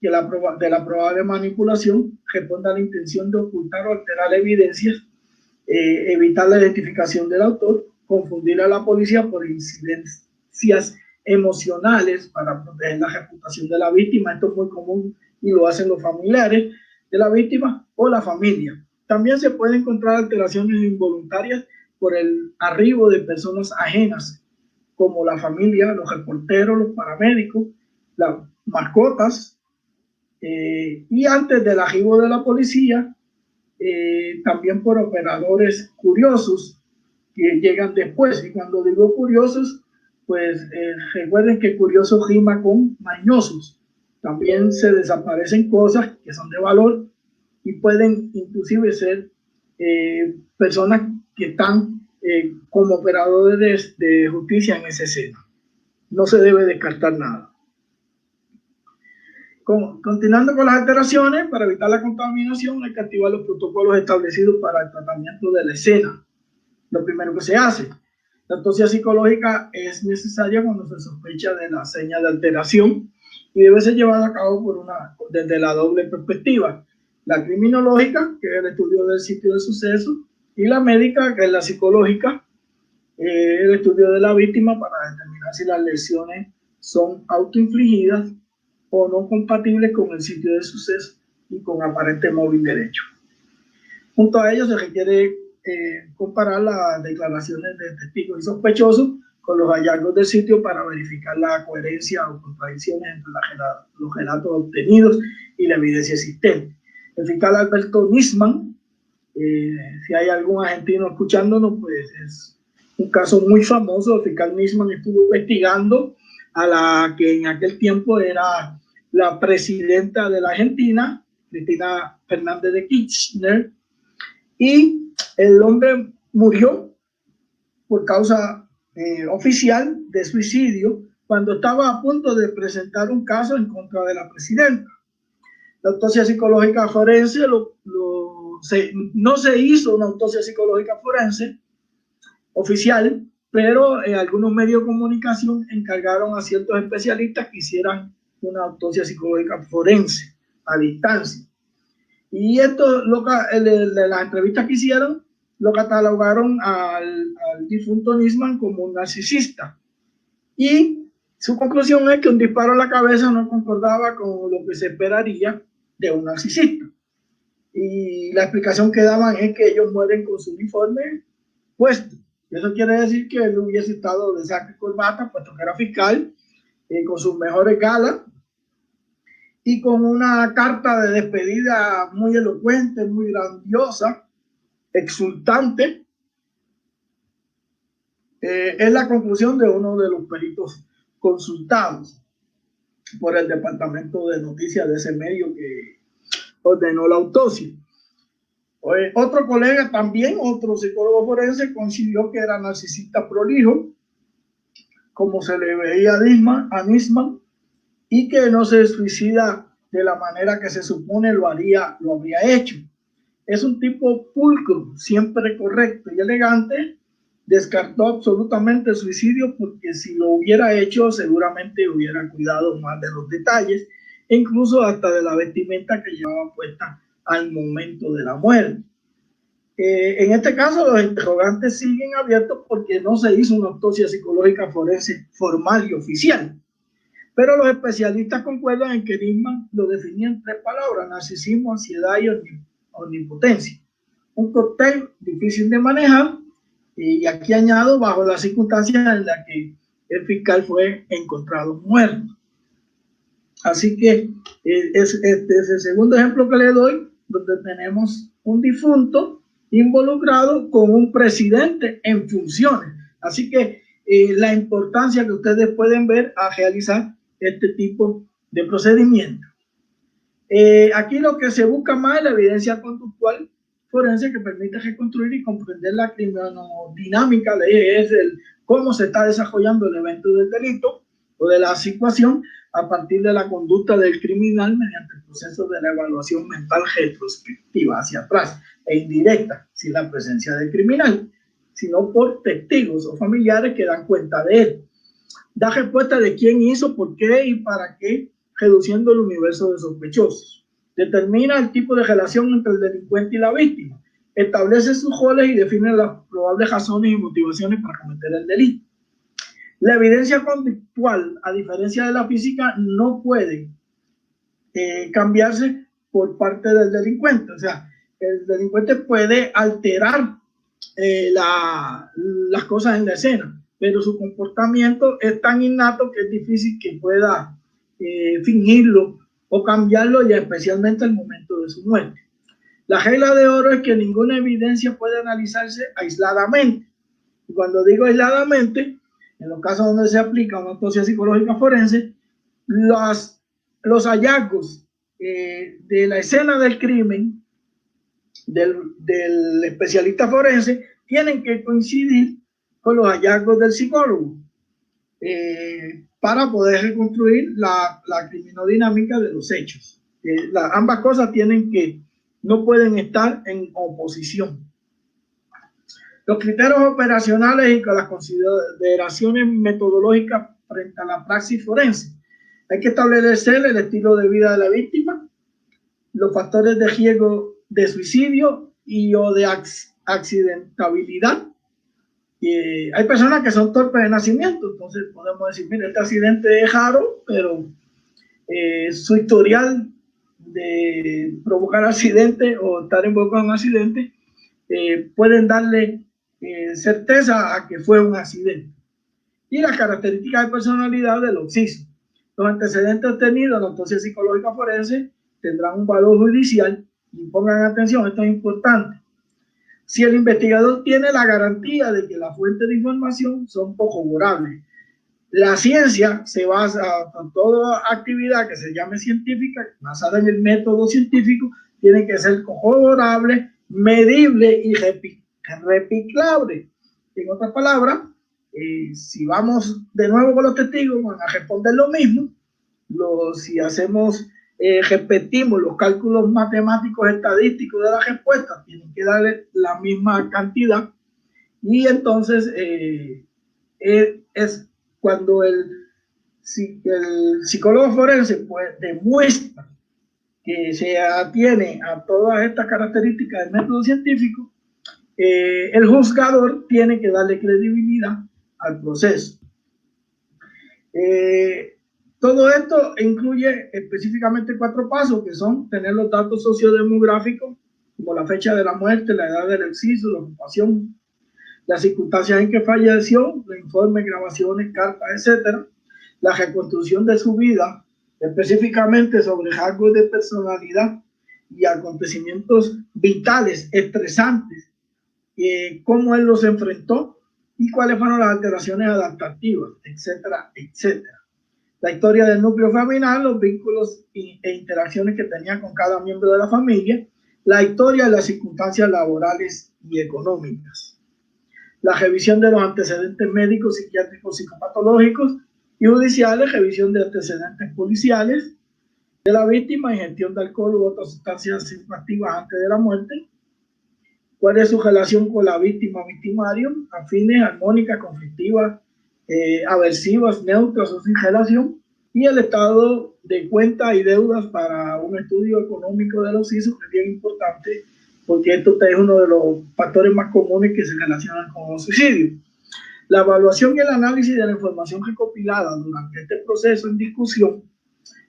la probable manipulación responda a la intención de ocultar o alterar evidencias, evitar la identificación del autor, confundir a la policía por incidencias emocionales para proteger la reputación de la víctima. Esto es muy común y lo hacen los familiares de la víctima o la familia. También se pueden encontrar alteraciones involuntarias por el arribo de personas ajenas, como la familia, los reporteros, los paramédicos, las mascotas, y antes del arribo de la policía, también por operadores curiosos que llegan después. Y cuando digo curiosos, pues recuerden que curioso rima con mañosos. También se desaparecen cosas que son de valor y pueden inclusive ser personas que están como operadores de justicia en esa escena. No se debe descartar nada. Continuando con las alteraciones, para evitar la contaminación hay que activar los protocolos establecidos para el tratamiento de la escena. Lo primero que se hace, la autopsia psicológica es necesaria cuando se sospecha de la seña de alteración y debe ser llevada a cabo desde la doble perspectiva: la criminológica, que es el estudio del sitio del suceso, y la médica, que es la psicológica, el estudio de la víctima para determinar si las lesiones son autoinfligidas o no compatibles con el sitio de suceso y con aparente móvil derecho. Junto a ello se requiere comparar las declaraciones de testigos y sospechosos con los hallazgos del sitio para verificar la coherencia o contradicciones entre los relatos obtenidos y la evidencia existente. El fiscal Alberto Nisman, si hay algún argentino escuchándonos, pues es un caso muy famoso. El fiscal Nisman estuvo investigando a la que en aquel tiempo era la presidenta de la Argentina, Cristina Fernández de Kirchner, y el hombre murió por causa oficial de suicidio cuando estaba a punto de presentar un caso en contra de la presidenta. La autopsia psicológica forense no se hizo una autopsia psicológica forense oficial, pero algunos medios de comunicación encargaron a ciertos especialistas que hicieran una autopsia psicológica forense a distancia. Y esto, las entrevistas que hicieron, lo catalogaron al difunto Nisman como un narcisista. Y su conclusión es que un disparo en la cabeza no concordaba con lo que se esperaría de un narcisista. Y la explicación que daban es que ellos mueren con su uniforme puesto. Eso quiere decir que él hubiese estado de saco y corbata, puesto que era fiscal, con sus mejores galas y con una carta de despedida muy elocuente, muy grandiosa, exultante. Es la conclusión de uno de los peritos consultados por el departamento de noticias de ese medio que ordenó la autopsia. Otro colega también, otro psicólogo forense, coincidió que era narcisista prolijo, como se le veía a Nisman, y que no se suicida de la manera que se supone lo habría hecho. Es un tipo pulcro, siempre correcto y elegante. Descartó absolutamente el suicidio porque si lo hubiera hecho seguramente hubiera cuidado más de los detalles, incluso hasta de la vestimenta que llevaba puesta al momento de la muerte. En este caso los interrogantes siguen abiertos porque no se hizo una autopsia psicológica forense formal y oficial, pero los especialistas concuerdan en que Nisman lo definía en 3 palabras: narcisismo, ansiedad y omnipotencia. Un cóctel difícil de manejar, y aquí añado, bajo las circunstancias en las que el fiscal fue encontrado muerto. Así que es el segundo ejemplo que le doy, donde tenemos un difunto involucrado con un presidente en funciones. Así que la importancia que ustedes pueden ver a realizar este tipo de procedimiento. Aquí lo que se busca más es la evidencia conductual forense que permite reconstruir y comprender la criminodinámica de cómo se está desarrollando el evento del delito o de la situación a partir de la conducta del criminal mediante el proceso de la evaluación mental retrospectiva hacia atrás e indirecta, sin la presencia del criminal, sino por testigos o familiares que dan cuenta de él. Da respuesta de quién hizo, por qué y para qué, reduciendo el universo de sospechosos. Determina el tipo de relación entre el delincuente y la víctima. Establece sus roles y define las probables razones y motivaciones para cometer el delito. La evidencia conductual, a diferencia de la física, no puede cambiarse por parte del delincuente. O sea, el delincuente puede alterar las cosas en la escena, pero su comportamiento es tan innato que es difícil que pueda fingirlo o cambiarlo, y especialmente al momento de su muerte. La regla de oro es que ninguna evidencia puede analizarse aisladamente. Y cuando digo aisladamente, en los casos donde se aplica una autopsia psicológica forense, los hallazgos de la escena del crimen del especialista forense tienen que coincidir con los hallazgos del psicólogo para poder reconstruir la criminodinámica de los hechos. Ambas cosas no pueden estar en oposición. Los criterios operacionales y con las consideraciones metodológicas frente a la praxis forense. Hay que establecer el estilo de vida de la víctima, los factores de riesgo de suicidio y o de accidentabilidad, Hay personas que son torpes de nacimiento, entonces podemos decir, mire, este accidente es raro, pero su historial de provocar accidentes o estar involucrado en un accidente pueden darle certeza a que fue un accidente. Y las características de personalidad del occiso. Los antecedentes obtenidos en la autopsia psicológica forense tendrán un valor judicial y pongan atención, esto es importante. Si el investigador tiene la garantía de que las fuentes de información son corroborables. La ciencia se basa en toda actividad que se llame científica, basada en el método científico, tiene que ser corroborable, medible y replicable. En otras palabras, si vamos de nuevo con los testigos, van a responder lo mismo. Si hacemos, repetimos los cálculos matemáticos estadísticos de la respuesta, tienen que darle la misma cantidad. Y entonces es cuando el psicólogo forense pues, demuestra que se atiene a todas estas características del método científico, el juzgador tiene que darle credibilidad al proceso. Todo esto incluye específicamente 4 pasos, que son tener los datos sociodemográficos, como la fecha de la muerte, la edad del occiso, la ocupación, las circunstancias en que falleció, los informes, grabaciones, cartas, etc. La reconstrucción de su vida, específicamente sobre rasgos de personalidad y acontecimientos vitales, estresantes, cómo él los enfrentó y cuáles fueron las alteraciones adaptativas, etcétera, etcétera. La historia del núcleo familiar, los vínculos e interacciones que tenía con cada miembro de la familia, la historia de las circunstancias laborales y económicas. La revisión de los antecedentes médicos, psiquiátricos, psicopatológicos y judiciales, revisión de antecedentes policiales de la víctima, ingestión de alcohol u otras sustancias psicoactivas antes de la muerte, cuál es su relación con la víctima o victimario, afines, armónicas, conflictivas, aversivas, neutras o sin relación, y el estado de cuentas y deudas para un estudio económico de los ISO, que es bien importante, porque esto es uno de los factores más comunes que se relacionan con los suicidios. La evaluación y el análisis de la información recopilada durante este proceso en discusión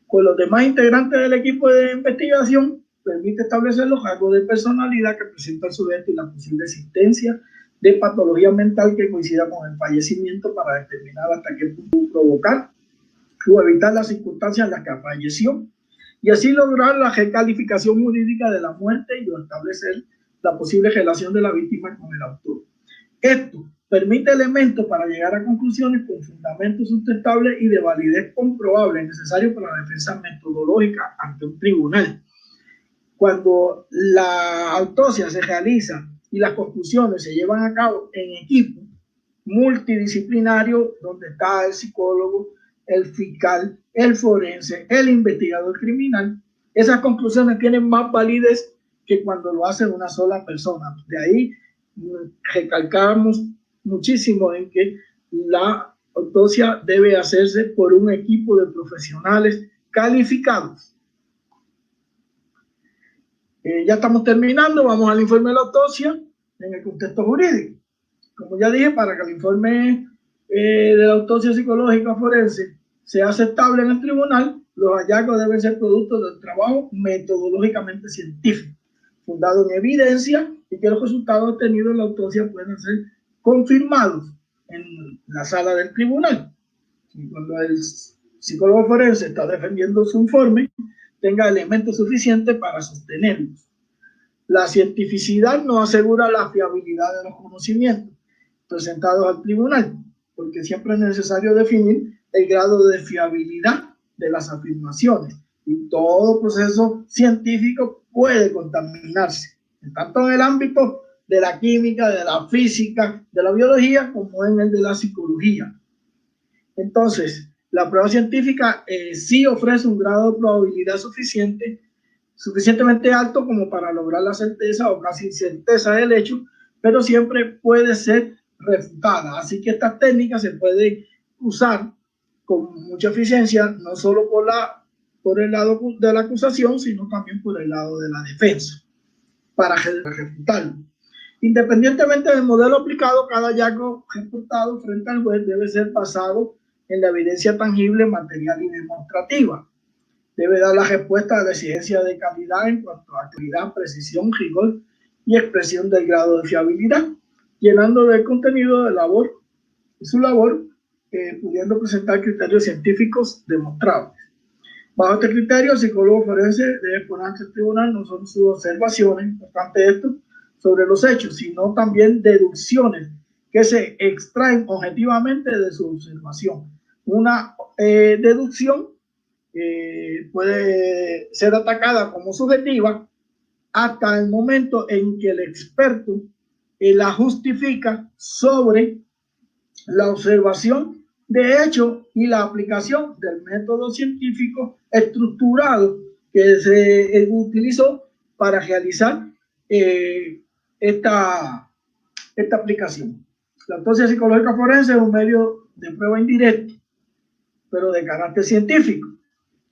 con los demás integrantes del equipo de investigación permite establecer los rasgos de personalidad que presenta el sujeto y la posible existencia de patología mental que coincida con el fallecimiento para determinar hasta qué punto provocar o evitar las circunstancias en las que falleció, y así lograr la recalificación jurídica de la muerte y establecer la posible relación de la víctima con el autor. Esto permite elementos para llegar a conclusiones con fundamentos sustentables y de validez comprobable necesarios para la defensa metodológica ante un tribunal. Cuando la autopsia se realiza y las conclusiones se llevan a cabo en equipo multidisciplinario, donde está el psicólogo, el fiscal, el forense, el investigador criminal, esas conclusiones tienen más validez que cuando lo hace una sola persona. De ahí recalcamos muchísimo en que la autopsia debe hacerse por un equipo de profesionales calificados. Ya estamos terminando, vamos al informe de la autopsia en el contexto jurídico. Como ya dije, para que el informe de la autopsia psicológica forense sea aceptable en el tribunal, los hallazgos deben ser producto del trabajo metodológicamente científico, fundado en evidencia, y que los resultados obtenidos en la autopsia pueden ser confirmados en la sala del tribunal. Y cuando el psicólogo forense está defendiendo su informe, tenga elementos suficientes para sostenerlos. La cientificidad no asegura la fiabilidad de los conocimientos presentados al tribunal, porque siempre es necesario definir el grado de fiabilidad de las afirmaciones, y todo proceso científico puede contaminarse, tanto en el ámbito de la química, de la física, de la biología, como en el de la psicología. Entonces, la prueba científica sí ofrece un grado de probabilidad suficientemente alto como para lograr la certeza o casi certeza del hecho, pero siempre puede ser refutada. Así que estas técnicas se pueden usar con mucha eficiencia, no solo por el lado de la acusación, sino también por el lado de la defensa, para refutarlo. Independientemente del modelo aplicado, cada hallazgo reportado frente al juez debe ser basado en la evidencia tangible, material y demostrativa. Debe dar la respuesta a la exigencia de calidad en cuanto a calidad, precisión, rigor y expresión del grado de fiabilidad, llenando del contenido de su labor, pudiendo presentar criterios científicos demostrables. Bajo este criterio, el psicólogo forense debe poner ante el tribunal no solo sus observaciones, importante esto, sobre los hechos, sino también deducciones que se extraen objetivamente de su observación. Una deducción puede ser atacada como subjetiva hasta el momento en que el experto la justifica sobre la observación de hecho y la aplicación del método científico estructurado que se utilizó para realizar esta aplicación. La autopsia psicológica forense es un medio de prueba indirecto, pero de carácter científico,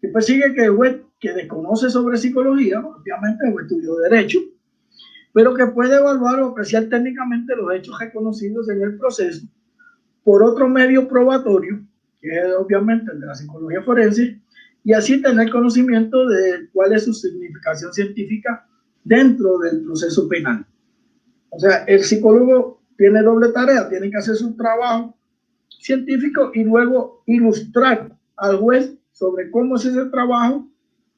que persigue que el juez que desconoce sobre psicología, obviamente el juez estudió derecho, pero que puede evaluar o apreciar técnicamente los hechos reconocidos en el proceso por otro medio probatorio, que es obviamente el de la psicología forense, y así tener conocimiento de cuál es su significación científica dentro del proceso penal. O sea, el psicólogo tiene doble tarea, tiene que hacer su trabajo científico y luego ilustrar al juez sobre cómo es ese trabajo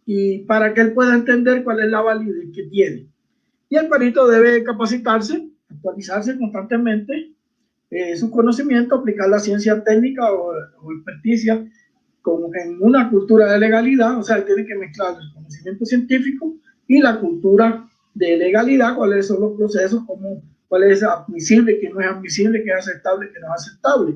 y para que él pueda entender cuál es la validez que tiene. Y el perito debe capacitarse, actualizarse constantemente su conocimiento, aplicar la ciencia técnica o experticia como en una cultura de legalidad, o sea, tiene que mezclar el conocimiento científico y la cultura de legalidad, cuáles son los procesos, cuál es admisible, qué no es admisible, qué es aceptable, qué no es aceptable.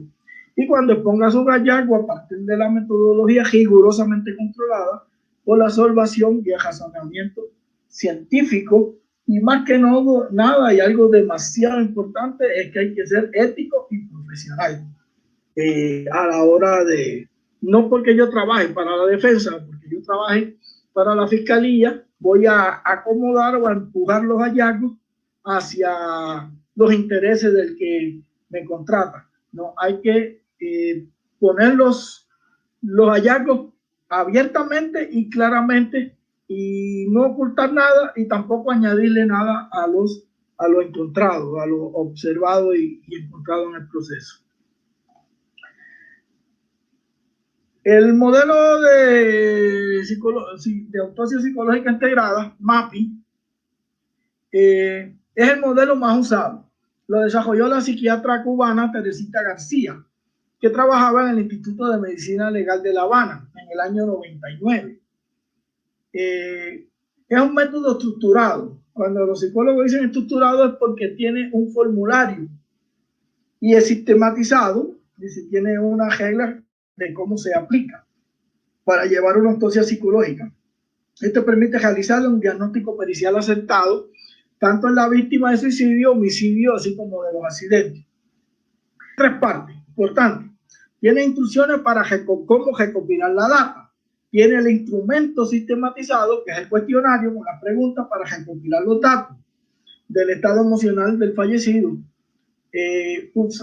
Y cuando exponga su hallazgo a partir de la metodología rigurosamente controlada por la observación y el razonamiento científico, y más que nada, y algo demasiado importante, es que hay que ser ético y profesional a la hora de, no porque yo trabaje para la defensa, porque yo trabaje para la fiscalía, voy a acomodar o a empujar los hallazgos hacia los intereses del que me contrata. No, hay que poner los hallazgos abiertamente y claramente y no ocultar nada y tampoco añadirle nada a lo encontrado, a lo observado y encontrado en el proceso. El modelo de autopsia psicológica integrada, MAPI, es el modelo más usado. Lo desarrolló la psiquiatra cubana Teresita García, que trabajaba en el Instituto de Medicina Legal de La Habana en el año 99. Es un método estructurado. Cuando los psicólogos dicen estructurado es porque tiene un formulario y es sistematizado, y si tiene una regla de cómo se aplica para llevar una autopsia psicológica. Esto permite realizar un diagnóstico pericial acertado tanto en la víctima de suicidio, homicidio, así como de los accidentes. 3 partes, importante. Tiene instrucciones para cómo recopilar la data. Tiene el instrumento sistematizado, que es el cuestionario con las preguntas para recopilar los datos del estado emocional del fallecido,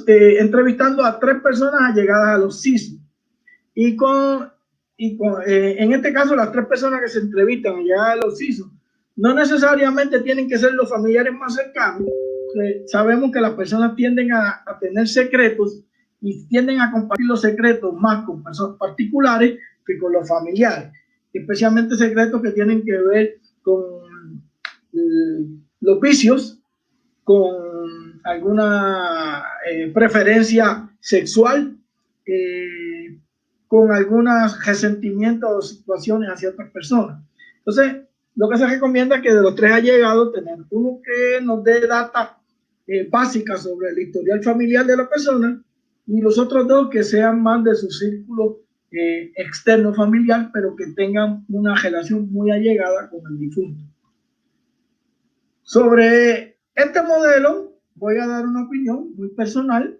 entrevistando a 3 personas allegadas a los CISO. En este caso, las 3 personas que se entrevistan allegadas a los CISO no necesariamente tienen que ser los familiares más cercanos. Sabemos que las personas tienden a tener secretos y tienden a compartir los secretos más con personas particulares que con los familiares, especialmente secretos que tienen que ver con los vicios, con alguna preferencia sexual, con algunos resentimientos o situaciones hacia otras personas. Entonces, lo que se recomienda es que de los 3 allegados, tener uno que nos dé data básica sobre el historial familiar de la persona y los otros 2 que sean más de su círculo externo familiar, pero que tengan una relación muy allegada con el difunto. Sobre este modelo voy a dar una opinión muy personal.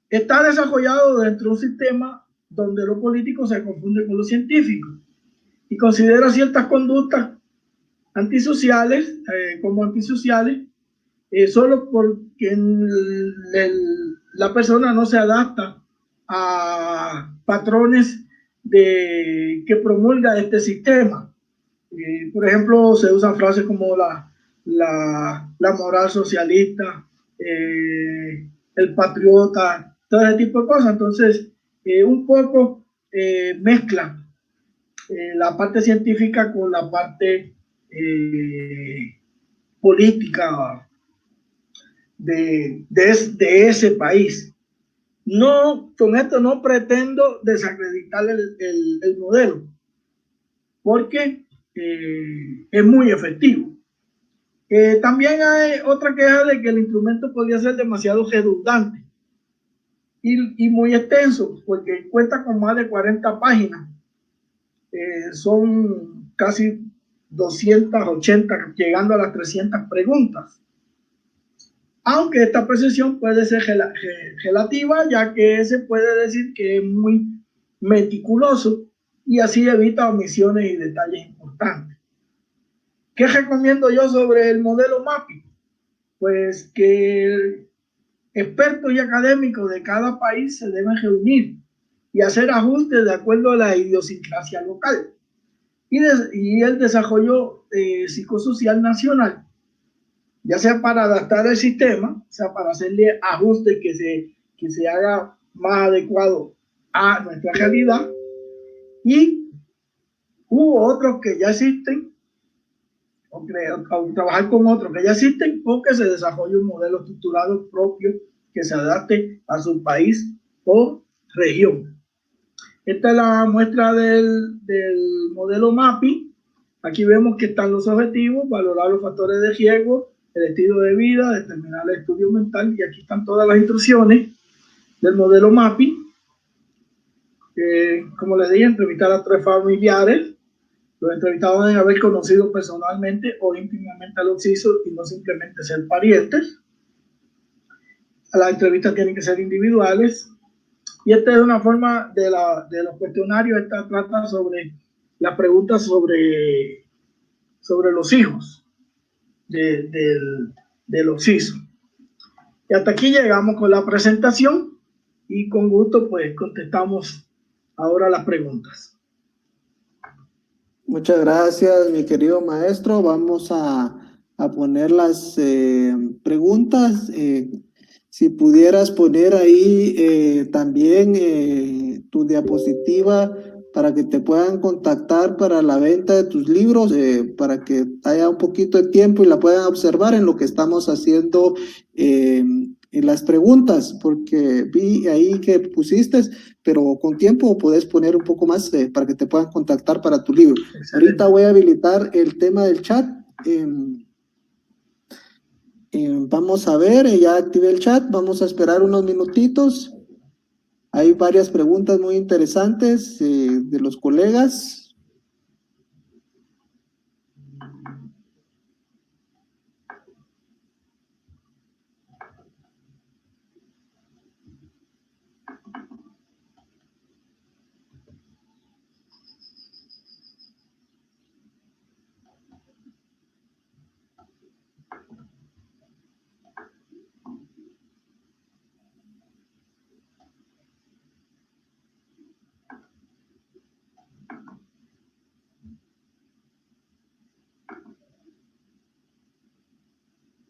Está desarrollado dentro de un sistema donde lo político se confunde con lo científico y considera ciertas conductas antisociales, como antisociales, solo porque la persona no se adapta a patrones que promulga este sistema. Por ejemplo, se usan frases como la moral socialista, el patriota, todo ese tipo de cosas. Entonces, un poco mezcla la parte científica con la parte política de ese país. No, con esto no pretendo desacreditar el modelo, porque es muy efectivo. También hay otra queja de que el instrumento podría ser demasiado redundante y muy extenso, porque cuenta con más de 40 páginas. Son casi 280, llegando a las 300 preguntas. Aunque esta precisión puede ser relativa, ya que se puede decir que es muy meticuloso y así evita omisiones y detalles importantes. ¿Qué recomiendo yo sobre el modelo MAPI? Pues que expertos y académicos de cada país se deben reunir y hacer ajustes de acuerdo a la idiosincrasia local y el desarrollo psicosocial nacional, ya sea para adaptar el sistema, o sea, para hacerle ajustes que se haga más adecuado a nuestra realidad, y hubo otros que ya existen, o trabajar con otros que ya existen, o que se desarrolle un modelo estructurado propio que se adapte a su país o región. Esta es la muestra del modelo MAPI. Aquí vemos que están los objetivos: valorar los factores de riesgo, el estilo de vida, determinar el estudio mental, y aquí están todas las instrucciones del modelo MAPI. Como les dije, entrevistar a 3 familiares. Los entrevistados deben haber conocido personalmente o íntimamente al occiso y no simplemente ser parientes. Las entrevistas tienen que ser individuales. Y esta es una forma de los cuestionarios. Esta trata sobre las preguntas sobre los hijos del occiso. Y hasta aquí llegamos con la presentación y con gusto pues contestamos ahora las preguntas. Muchas gracias, mi querido maestro. Vamos a poner las preguntas. Si pudieras poner ahí también tu diapositiva para que te puedan contactar para la venta de tus libros, para que haya un poquito de tiempo y la puedan observar en lo que estamos haciendo en las preguntas, porque vi ahí que pusiste, pero con tiempo podés poner un poco más para que te puedan contactar para tu libro. Excelente. Ahorita voy a habilitar el tema del chat. Vamos a ver, ya activé el chat, vamos a esperar unos minutitos. Hay varias preguntas muy interesantes de los colegas.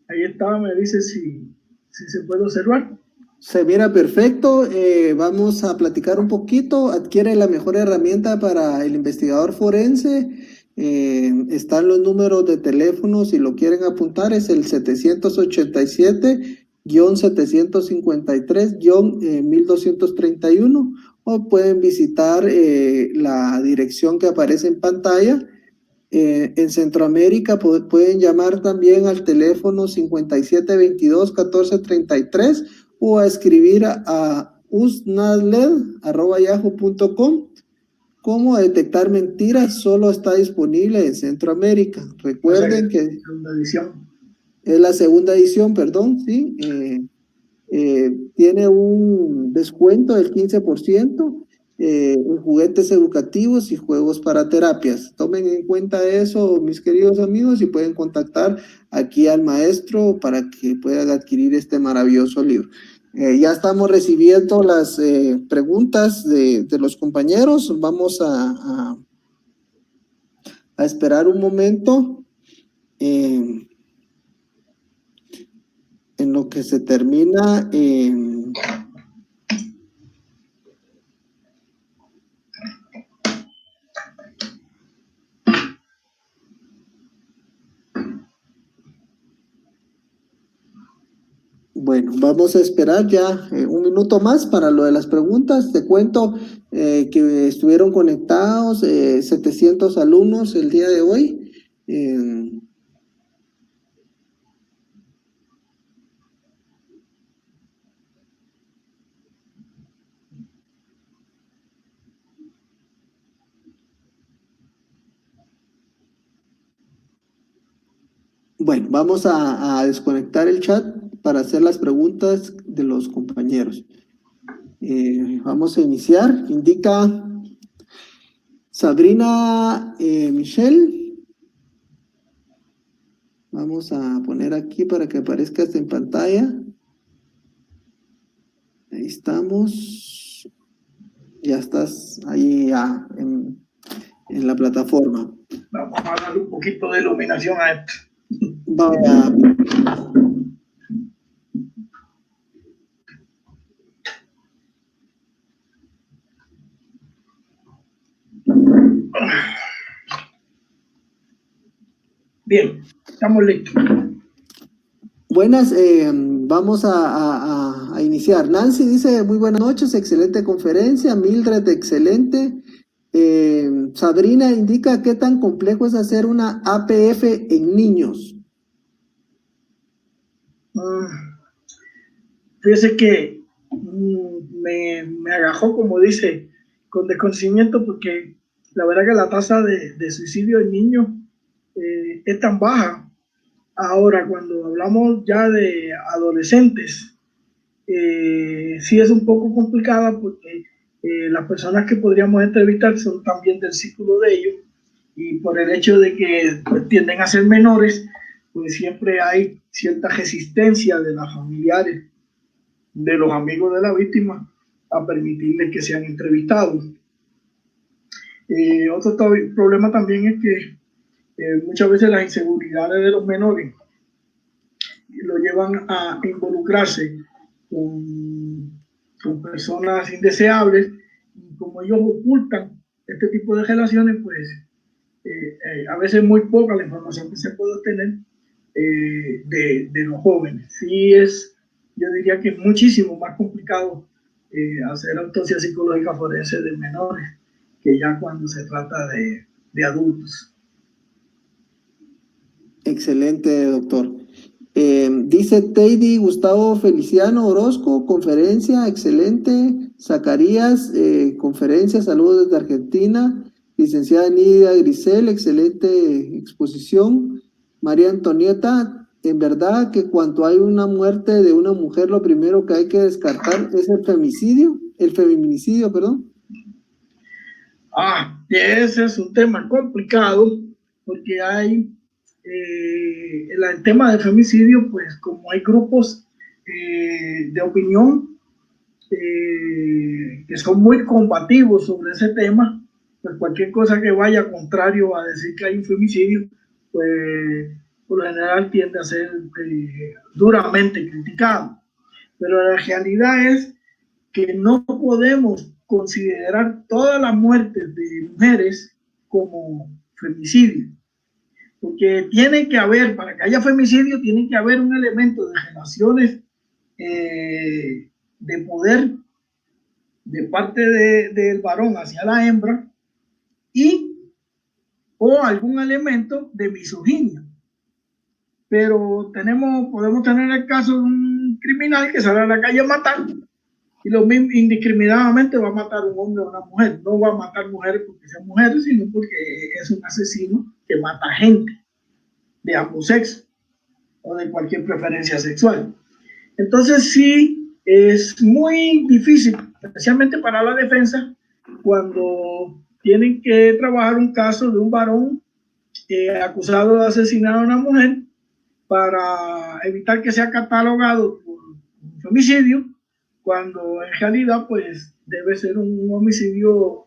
Ahí está, me dice si se puede observar. Se mira perfecto. Vamos a platicar un poquito. Adquiere la mejor herramienta para el investigador forense. Están los números de teléfono, si lo quieren apuntar, es el 787-753-1231, o pueden visitar la dirección que aparece en pantalla. En Centroamérica pueden llamar también al teléfono 5722-1433 o a escribir a usnadled@yahoo.com. ¿Cómo detectar mentiras? Solo está disponible en Centroamérica. Recuerden que es la segunda edición, perdón, ¿sí? Tiene un descuento del 15%. en juguetes educativos y juegos para terapias. Tomen en cuenta eso, mis queridos amigos, y pueden contactar aquí al maestro para que puedan adquirir este maravilloso libro. Ya estamos recibiendo las preguntas de los compañeros. Vamos a esperar un momento en lo que se termina. Bueno, vamos a esperar ya un minuto más para lo de las preguntas. Te cuento que estuvieron conectados 700 alumnos el día de hoy. Bueno, vamos a desconectar el chat para hacer las preguntas de los compañeros. Vamos a iniciar. Indica Sabrina Michelle. Vamos a poner aquí para que aparezcas en pantalla. Ahí estamos. Ya estás ahí ya en la plataforma. Vamos a darle un poquito de iluminación a esto. Vaya. Bien, estamos listos. Buenas, vamos a iniciar. Nancy dice, muy buenas noches, excelente conferencia. Mildred, excelente. Sabrina indica qué tan complejo es hacer una APF en niños. Fíjese que me agajó, como dice, con desconocimiento, porque la verdad que la tasa de suicidio en niños es tan baja. Ahora, cuando hablamos ya de adolescentes, sí es un poco complicada porque las personas que podríamos entrevistar son también del círculo de ellos, y por el hecho de que pues, tienden a ser menores, pues siempre hay cierta resistencia de los familiares, de los amigos de la víctima, a permitirles que sean entrevistados. Otro problema también es que muchas veces las inseguridades de los menores lo llevan a involucrarse con personas indeseables, y como ellos ocultan este tipo de relaciones, pues a veces muy poca la información que se puede obtener de los jóvenes. Sí es, yo diría que es muchísimo más complicado hacer autopsia psicológica forense de menores que ya cuando se trata de adultos. Excelente, doctor. Dice Teddy Gustavo Feliciano Orozco, conferencia, excelente. Zacarías, conferencia, saludos desde Argentina. Licenciada Nidia Grisel, excelente exposición. María Antonieta, en verdad que cuando hay una muerte de una mujer, lo primero que hay que descartar es el feminicidio, perdón. Ese es un tema complicado, porque hay el tema del femicidio, pues como hay grupos de opinión que son muy combativos sobre ese tema, pues cualquier cosa que vaya contrario a decir que hay un femicidio, pues por lo general tiende a ser duramente criticado. Pero la realidad es que no podemos considerar todas las muertes de mujeres como femicidio, porque tiene que haber, para que haya femicidio, tiene que haber un elemento de relaciones de poder de parte del varón hacia la hembra, o algún elemento de misoginia. Pero podemos tener el caso de un criminal que sale a la calle a matar, y lo mismo indiscriminadamente va a matar a un hombre o a una mujer. No va a matar mujeres porque sean mujeres, sino porque es un asesino que mata gente de ambos sexos o de cualquier preferencia sexual. Entonces sí, es muy difícil, especialmente para la defensa, cuando tienen que trabajar un caso de un varón acusado de asesinar a una mujer para evitar que sea catalogado por un homicidio, cuando en realidad pues debe ser un homicidio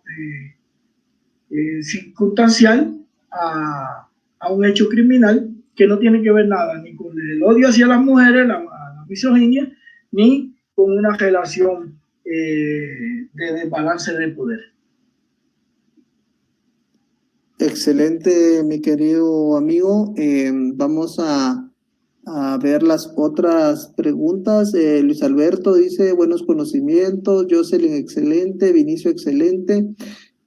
circunstancial a un hecho criminal que no tiene que ver nada ni con el odio hacia las mujeres, la misoginia, ni con una relación de desbalance de poder. Excelente, mi querido amigo. Vamos a ver las otras preguntas. Luis Alberto dice, buenos conocimientos. Jocelyn, excelente. Vinicio, excelente.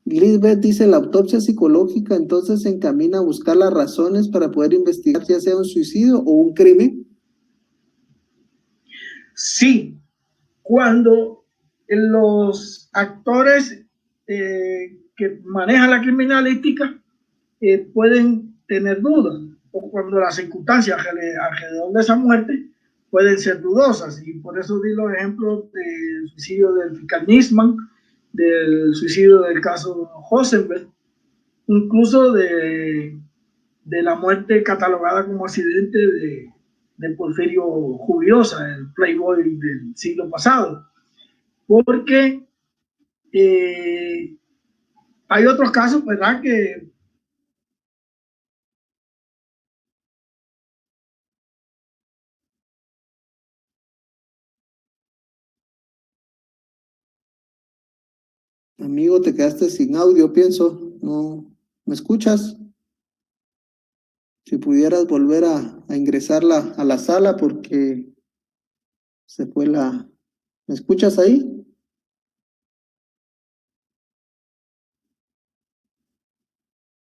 Lisbeth dice, la autopsia psicológica entonces se encamina a buscar las razones para poder investigar ya sea un suicidio o un crimen. Sí, cuando los actores que manejan la criminalística pueden tener dudas, o cuando las circunstancias alrededor de esa muerte pueden ser dudosas, y por eso di los ejemplos del suicidio del fiscal Nisman, del suicidio del caso Rosenberg, incluso de la muerte catalogada como accidente de Porfirio Jubiosa, el playboy del siglo pasado, porque hay otros casos, ¿verdad?, que Amigo, te quedaste sin audio, pienso. ¿No me escuchas? Si pudieras volver a ingresar a la sala porque se fue la... ¿Me escuchas ahí?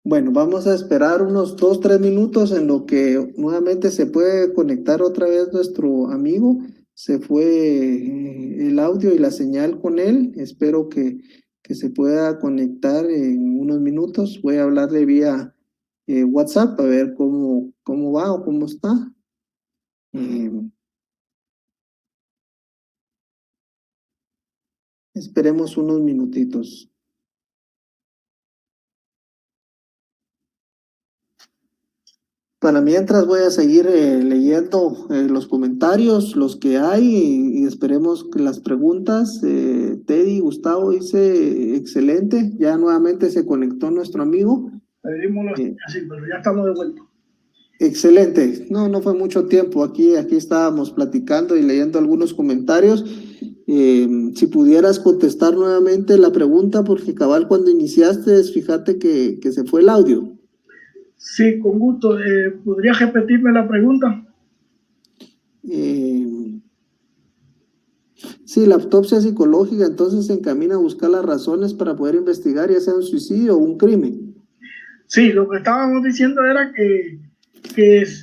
Bueno, vamos a esperar unos 2, 3 minutos en lo que nuevamente se puede conectar otra vez nuestro amigo. Se fue el audio y la señal con él. Espero que se pueda conectar en unos minutos. Voy a hablarle vía WhatsApp a ver cómo va o cómo está. Esperemos unos minutitos. Para mientras voy a seguir leyendo los comentarios, los que hay, y esperemos que las preguntas. Teddy Gustavo dice, excelente, ya nuevamente se conectó nuestro amigo. Así, pero ya estamos de vuelta. Excelente, no fue mucho tiempo, aquí estábamos platicando y leyendo algunos comentarios. Si pudieras contestar nuevamente la pregunta, porque cabal cuando iniciaste, fíjate que se fue el audio. Sí, con gusto. ¿Podrías repetirme la pregunta? Sí, la autopsia psicológica entonces se encamina a buscar las razones para poder investigar ya sea un suicidio o un crimen. Sí, lo que estábamos diciendo era que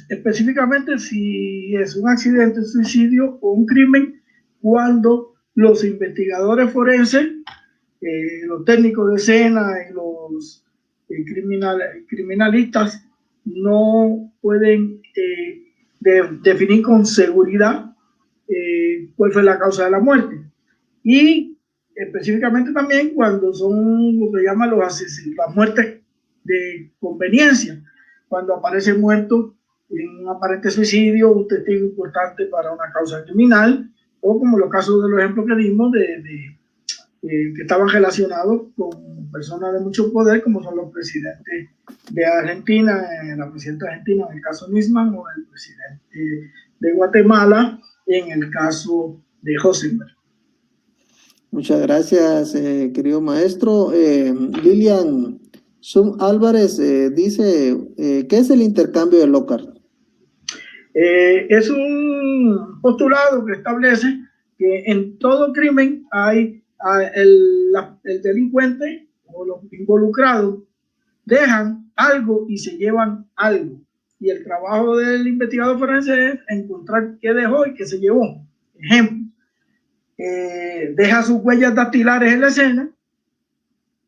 específicamente si es un accidente, un suicidio o un crimen, cuando los investigadores forenses, los técnicos de escena y los criminalistas no pueden definir con seguridad cuál fue la causa de la muerte. Y específicamente también cuando son lo que llaman las muertes de conveniencia, cuando aparece muerto en un aparente suicidio, un testigo importante para una causa criminal, o como los casos de los ejemplos que dimos que estaban relacionados con personas de mucho poder, como son los presidentes de Argentina, la presidenta argentina en el caso Nisman, o el presidente de Guatemala en el caso de Rosenberg. Muchas gracias, querido maestro. Lilian Álvarez dice, ¿qué es el intercambio de Lockhart? Es un postulado que establece que en todo crimen hay el delincuente o los involucrados dejan algo y se llevan algo. Y el trabajo del investigador forense es encontrar qué dejó y qué se llevó. Ejemplo, deja sus huellas dactilares en la escena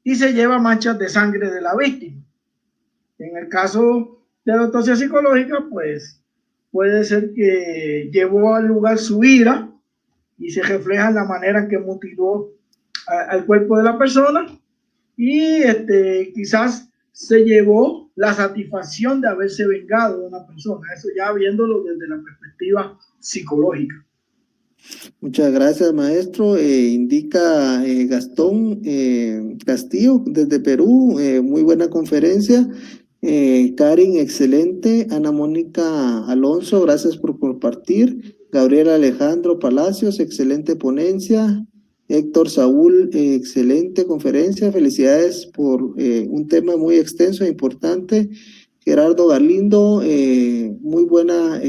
y se lleva manchas de sangre de la víctima. En el caso de la autopsia psicológica, pues puede ser que llevó al lugar su ira y se refleja en la manera en que mutiló al cuerpo de la persona, y quizás se llevó la satisfacción de haberse vengado de una persona, eso ya viéndolo desde la perspectiva psicológica. Muchas gracias, maestro. Indica Gastón Castillo desde Perú, muy buena conferencia. Karin, excelente. Ana Mónica Alonso, gracias por compartir. Gabriel Alejandro Palacios, excelente ponencia. Héctor Saúl, excelente conferencia. Felicidades por un tema muy extenso e importante. Gerardo Galindo, muy buena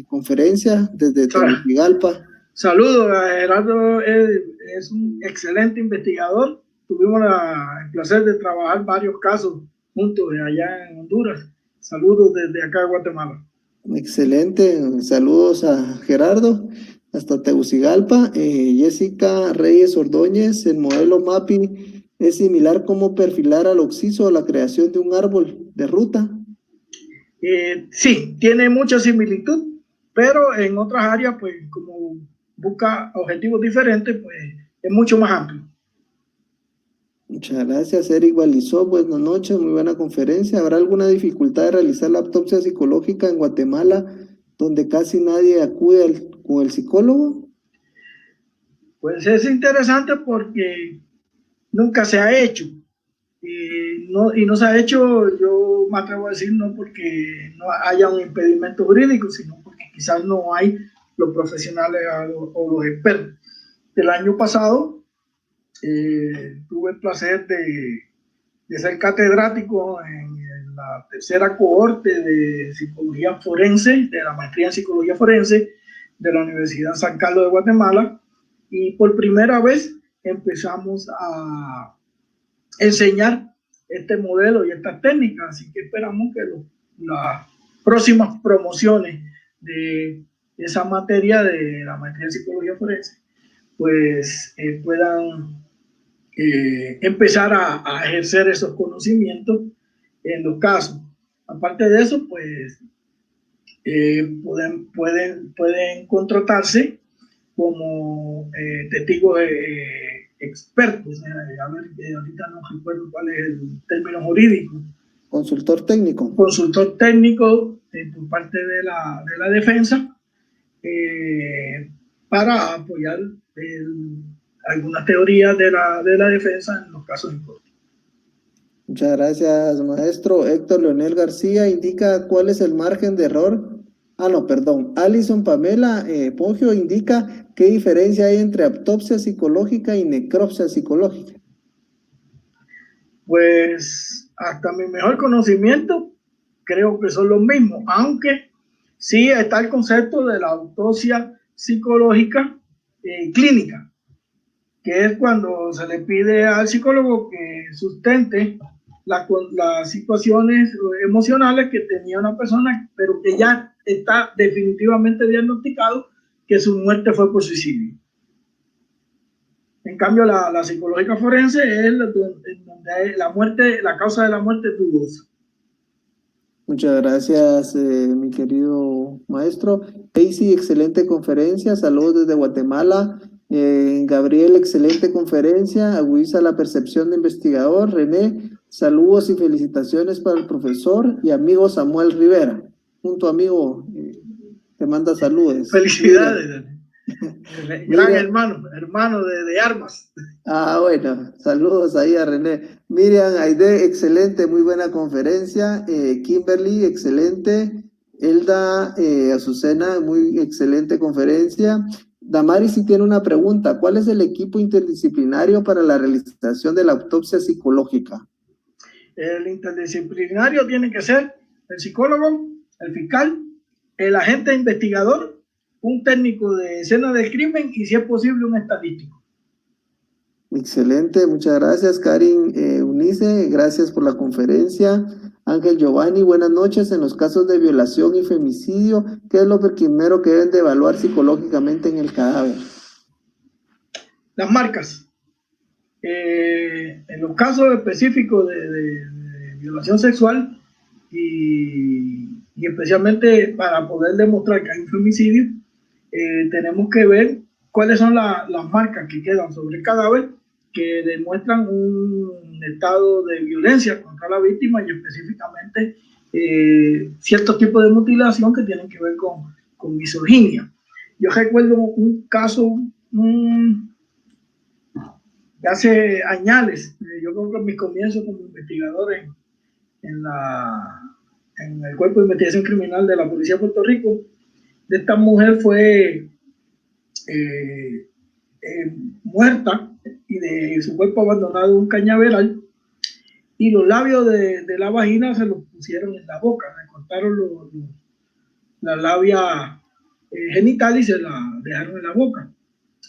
conferencia desde Tegucigalpa. Saludos, Gerardo es un excelente investigador. Tuvimos el placer de trabajar varios casos juntos allá en Honduras. Saludos desde acá de Guatemala. Excelente, saludos a Gerardo, hasta Tegucigalpa. Jessica Reyes Ordóñez, el modelo MAPI es similar como perfilar al occiso a la creación de un árbol de ruta. Sí, tiene mucha similitud, pero en otras áreas, pues como busca objetivos diferentes, pues es mucho más amplio. Muchas gracias, Eric Balizó. Buenas noches, muy buena conferencia. ¿Habrá alguna dificultad de realizar la autopsia psicológica en Guatemala, donde casi nadie acude con el psicólogo? Pues es interesante porque nunca se ha hecho. Y no se ha hecho, yo me atrevo a decir, no porque no haya un impedimento jurídico, sino porque quizás no hay los profesionales o los expertos. El año pasado tuve el placer de ser catedrático en la tercera cohorte de psicología forense, de la maestría en psicología forense de la Universidad San Carlos de Guatemala, y por primera vez empezamos a enseñar este modelo y estas técnicas, así que esperamos que las próximas promociones de esa materia de la maestría en psicología forense pues puedan empezar a ejercer esos conocimientos en los casos. Aparte de eso, pues pueden contratarse como testigos expertos. A ver, ahorita no recuerdo cuál es el término jurídico. Consultor técnico. Consultor técnico por parte de la defensa para apoyar algunas teorías de la defensa en los casos de corte. Muchas gracias, maestro. Héctor Leonel García indica cuál es el margen de error. Alison Pamela Poggio indica qué diferencia hay entre autopsia psicológica y necropsia psicológica. Pues hasta mi mejor conocimiento creo que son los mismos, aunque sí está el concepto de la autopsia psicológica clínica, que es cuando se le pide al psicólogo que sustente las situaciones emocionales que tenía una persona, pero que ya está definitivamente diagnosticado que su muerte fue por suicidio. En cambio, la psicológica forense es donde la causa de la muerte es dudosa. Muchas gracias, mi querido maestro. Daisy, excelente conferencia. Saludos desde Guatemala. Gabriel, excelente conferencia. Agudiza la percepción de investigador. René, saludos y felicitaciones para el profesor y amigo Samuel Rivera. Junto amigo, te manda saludos. Felicidades. Gran hermano de armas. Bueno, saludos ahí a René. Miriam Aide, excelente, muy buena conferencia. Kimberly, excelente. Elda Azucena, muy excelente conferencia. Damaris sí tiene una pregunta. ¿Cuál es el equipo interdisciplinario para la realización de la autopsia psicológica? El interdisciplinario tiene que ser el psicólogo, el fiscal, el agente investigador, un técnico de escena del crimen y, si es posible, un estadístico. Excelente, muchas gracias, Karin Unice, gracias por la conferencia. Ángel Giovanni, buenas noches. En los casos de violación y femicidio, ¿qué es lo primero que deben de evaluar psicológicamente en el cadáver? Las marcas. En los casos específicos de violación sexual y especialmente para poder demostrar que hay un femicidio, tenemos que ver cuáles son las marcas que quedan sobre el cadáver que demuestran un estado de violencia contra la víctima y específicamente ciertos tipos de mutilación que tienen que ver con misoginia. Yo recuerdo un caso de hace años, yo creo que en mis comienzos como investigador en el Cuerpo de Investigación Criminal de la Policía de Puerto Rico, de esta mujer fue muerta y de su cuerpo abandonado en un cañaveral, y los labios de la vagina se los pusieron en la boca, le cortaron la labia genital y se la dejaron en la boca.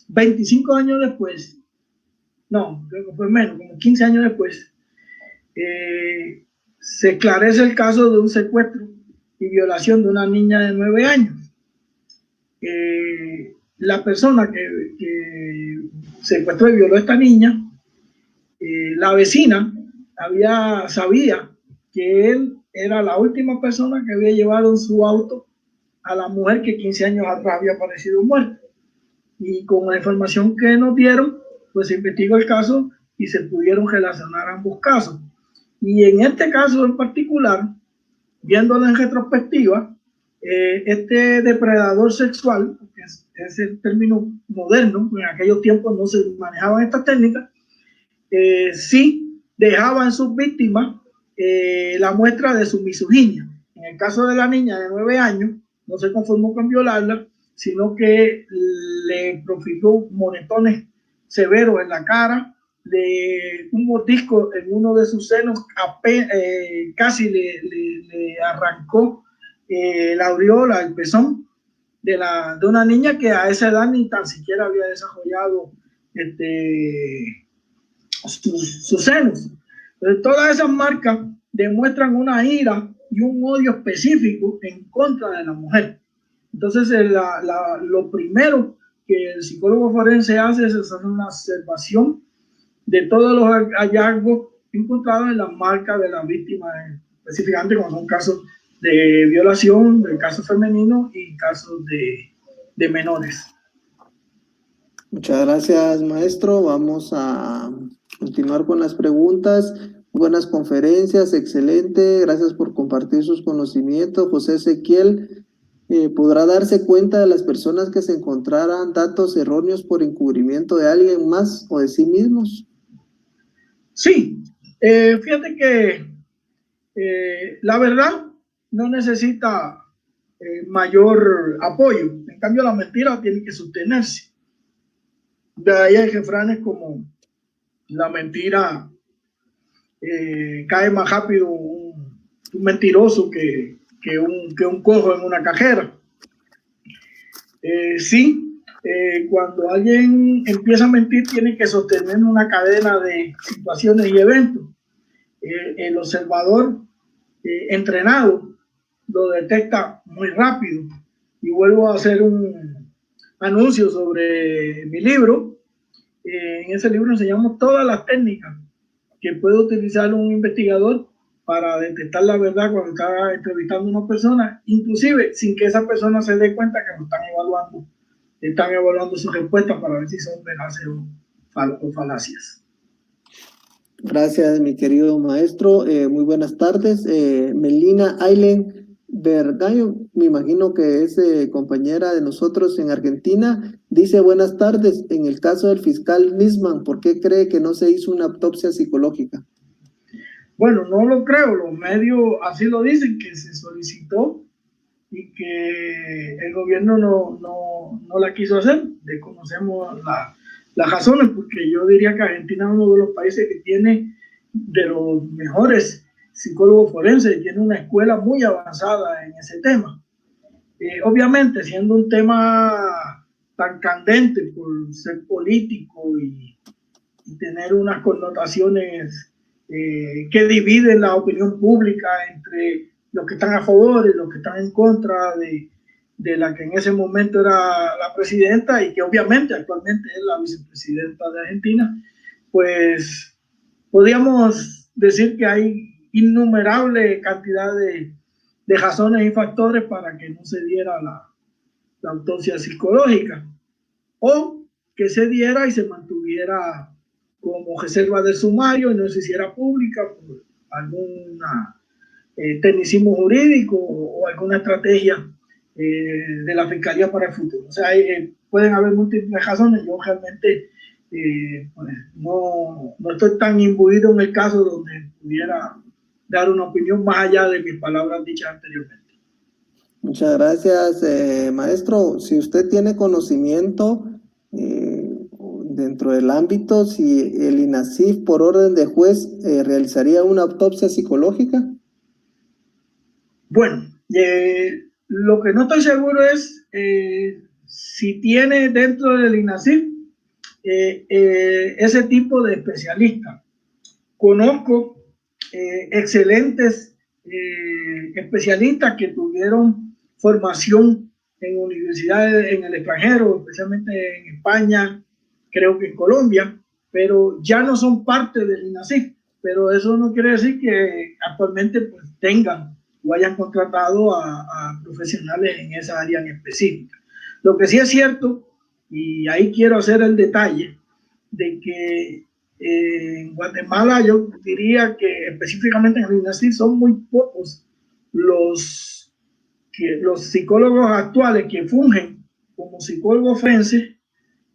25 años después, no, creo que fue menos, como 15 años después, se esclarece el caso de un secuestro y violación de una niña de 9 años. La persona que secuestró y violó a esta niña, la vecina sabía que él era la última persona que había llevado en su auto a la mujer que 15 años atrás había aparecido muerta. Y con la información que nos dieron, pues se investigó el caso y se pudieron relacionar ambos casos. Y en este caso en particular, viéndolo en retrospectiva, este depredador sexual, que es el término moderno, en aquellos tiempos no se manejaban estas técnicas, sí dejaba en sus víctimas la muestra de su misoginia. En el caso de la niña de 9 años, no se conformó con violarla, sino que le profirió moretones severos en la cara, un mordisco en uno de sus senos, casi le arrancó la aureola, el pezón de una niña que a esa edad ni tan siquiera había desarrollado sus senos. Entonces, todas esas marcas demuestran una ira y un odio específico en contra de la mujer. Entonces, lo primero que el psicólogo forense hace es hacer una observación de todos los hallazgos encontrados en las marcas de las víctimas, específicamente cuando son casos de violación, de casos femeninos y casos de menores. Muchas gracias, maestro. Vamos a continuar con las preguntas. Buenas conferencias, excelente. Gracias por compartir sus conocimientos. José Ezequiel, ¿podrá darse cuenta de las personas que se encontraran datos erróneos por encubrimiento de alguien más o de sí mismos? Sí, fíjate que la verdad no necesita mayor apoyo. En cambio, la mentira tiene que sostenerse. De ahí hay refranes como la mentira cae más rápido un mentiroso que un cojo en una cajera. Sí, cuando alguien empieza a mentir tiene que sostener una cadena de situaciones y eventos. El observador entrenado lo detecta muy rápido. Y vuelvo a hacer un anuncio sobre mi libro. En ese libro enseñamos todas las técnicas que puede utilizar un investigador para detectar la verdad cuando está entrevistando a una persona, inclusive sin que esa persona se dé cuenta que lo están evaluando sus respuestas para ver si son veraces o falacias. Gracias, mi querido maestro. Muy buenas tardes. Melina Ailen Vergallo, me imagino que es compañera de nosotros en Argentina, dice: buenas tardes. En el caso del fiscal Nisman, ¿por qué cree que no se hizo una autopsia psicológica? Bueno, no lo creo. Los medios así lo dicen, que se solicitó y que el gobierno no la quiso hacer. Desconocemos las razones, porque yo diría que Argentina es uno de los países que tiene de los mejores psicólogos forenses, tiene una escuela muy avanzada en ese tema. Obviamente, siendo un tema tan candente por ser político y tener unas connotaciones que dividen la opinión pública entre los que están a favor y los que están en contra de la que en ese momento era la presidenta y que obviamente actualmente es la vicepresidenta de Argentina, pues podríamos decir que hay innumerable cantidad de razones y factores para que no se diera la autopsia psicológica, o que se diera y se mantuviera como reserva de sumario y no se hiciera pública por alguna tecnicismo jurídico o alguna estrategia de la Fiscalía para el futuro. O sea, pueden haber múltiples razones. Yo realmente pues no estoy tan imbuido en el caso donde pudiera dar una opinión más allá de mis palabras dichas anteriormente. Muchas gracias, maestro. Si usted tiene conocimiento dentro del ámbito, si el INASIF por orden de juez realizaría una autopsia psicológica. Bueno, lo que no estoy seguro es si tiene dentro del INASIF ese tipo de especialistas. Conozco excelentes especialistas que tuvieron formación en universidades en el extranjero, especialmente en España, creo que en Colombia, pero ya no son parte del INASIF. Pero eso no quiere decir que actualmente pues, tengan o hayan contratado a profesionales en esa área en específica. Lo que sí es cierto, y ahí quiero hacer el detalle, de que en Guatemala yo diría que específicamente en el INASIF son muy pocos los psicólogos actuales que fungen como psicólogos forenses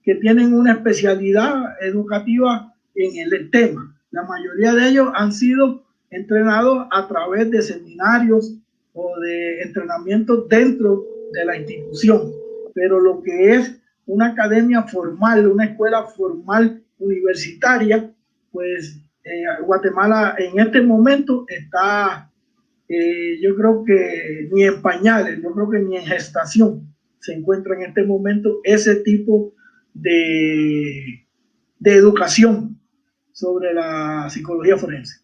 que tienen una especialidad educativa en el tema. La mayoría de ellos han sido entrenados a través de seminarios o de entrenamientos dentro de la institución, pero lo que es una academia formal, una escuela formal universitaria, pues Guatemala en este momento está, yo creo que ni en pañales, yo creo que ni en gestación se encuentra en este momento ese tipo de educación sobre la psicología forense.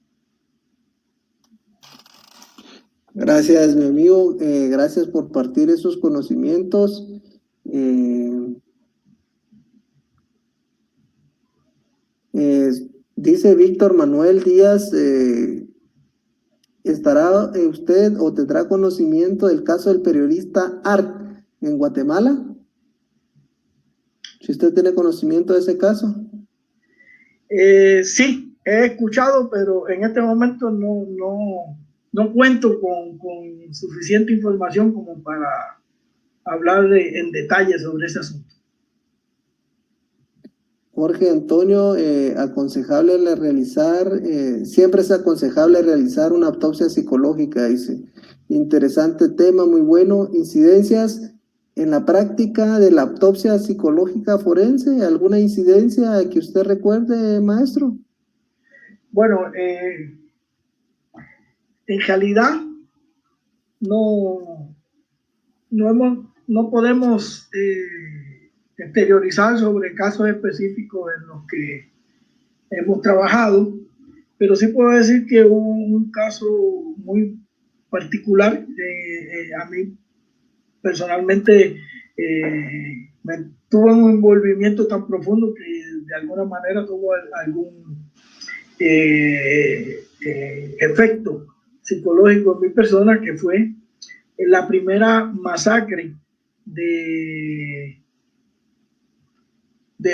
Gracias, mi amigo. Gracias por partir esos conocimientos. Dice Víctor Manuel Díaz, ¿estará usted o tendrá conocimiento del caso del periodista Art en Guatemala? Si usted tiene conocimiento de ese caso. Sí, he escuchado, pero en este momento no cuento con suficiente información como para hablar en detalle sobre ese asunto. Jorge Antonio, aconsejable realizar, siempre es aconsejable realizar una autopsia psicológica, dice. Interesante tema, muy bueno. ¿Incidencias en la práctica de la autopsia psicológica forense? ¿Alguna incidencia que usted recuerde, maestro? Bueno, en realidad no podemos exteriorizar sobre casos específicos en los que hemos trabajado, pero sí puedo decir que hubo un caso muy particular. A mí personalmente me tuvo un envolvimiento tan profundo que de alguna manera tuvo algún efecto psicológico en mi persona, que fue la primera masacre de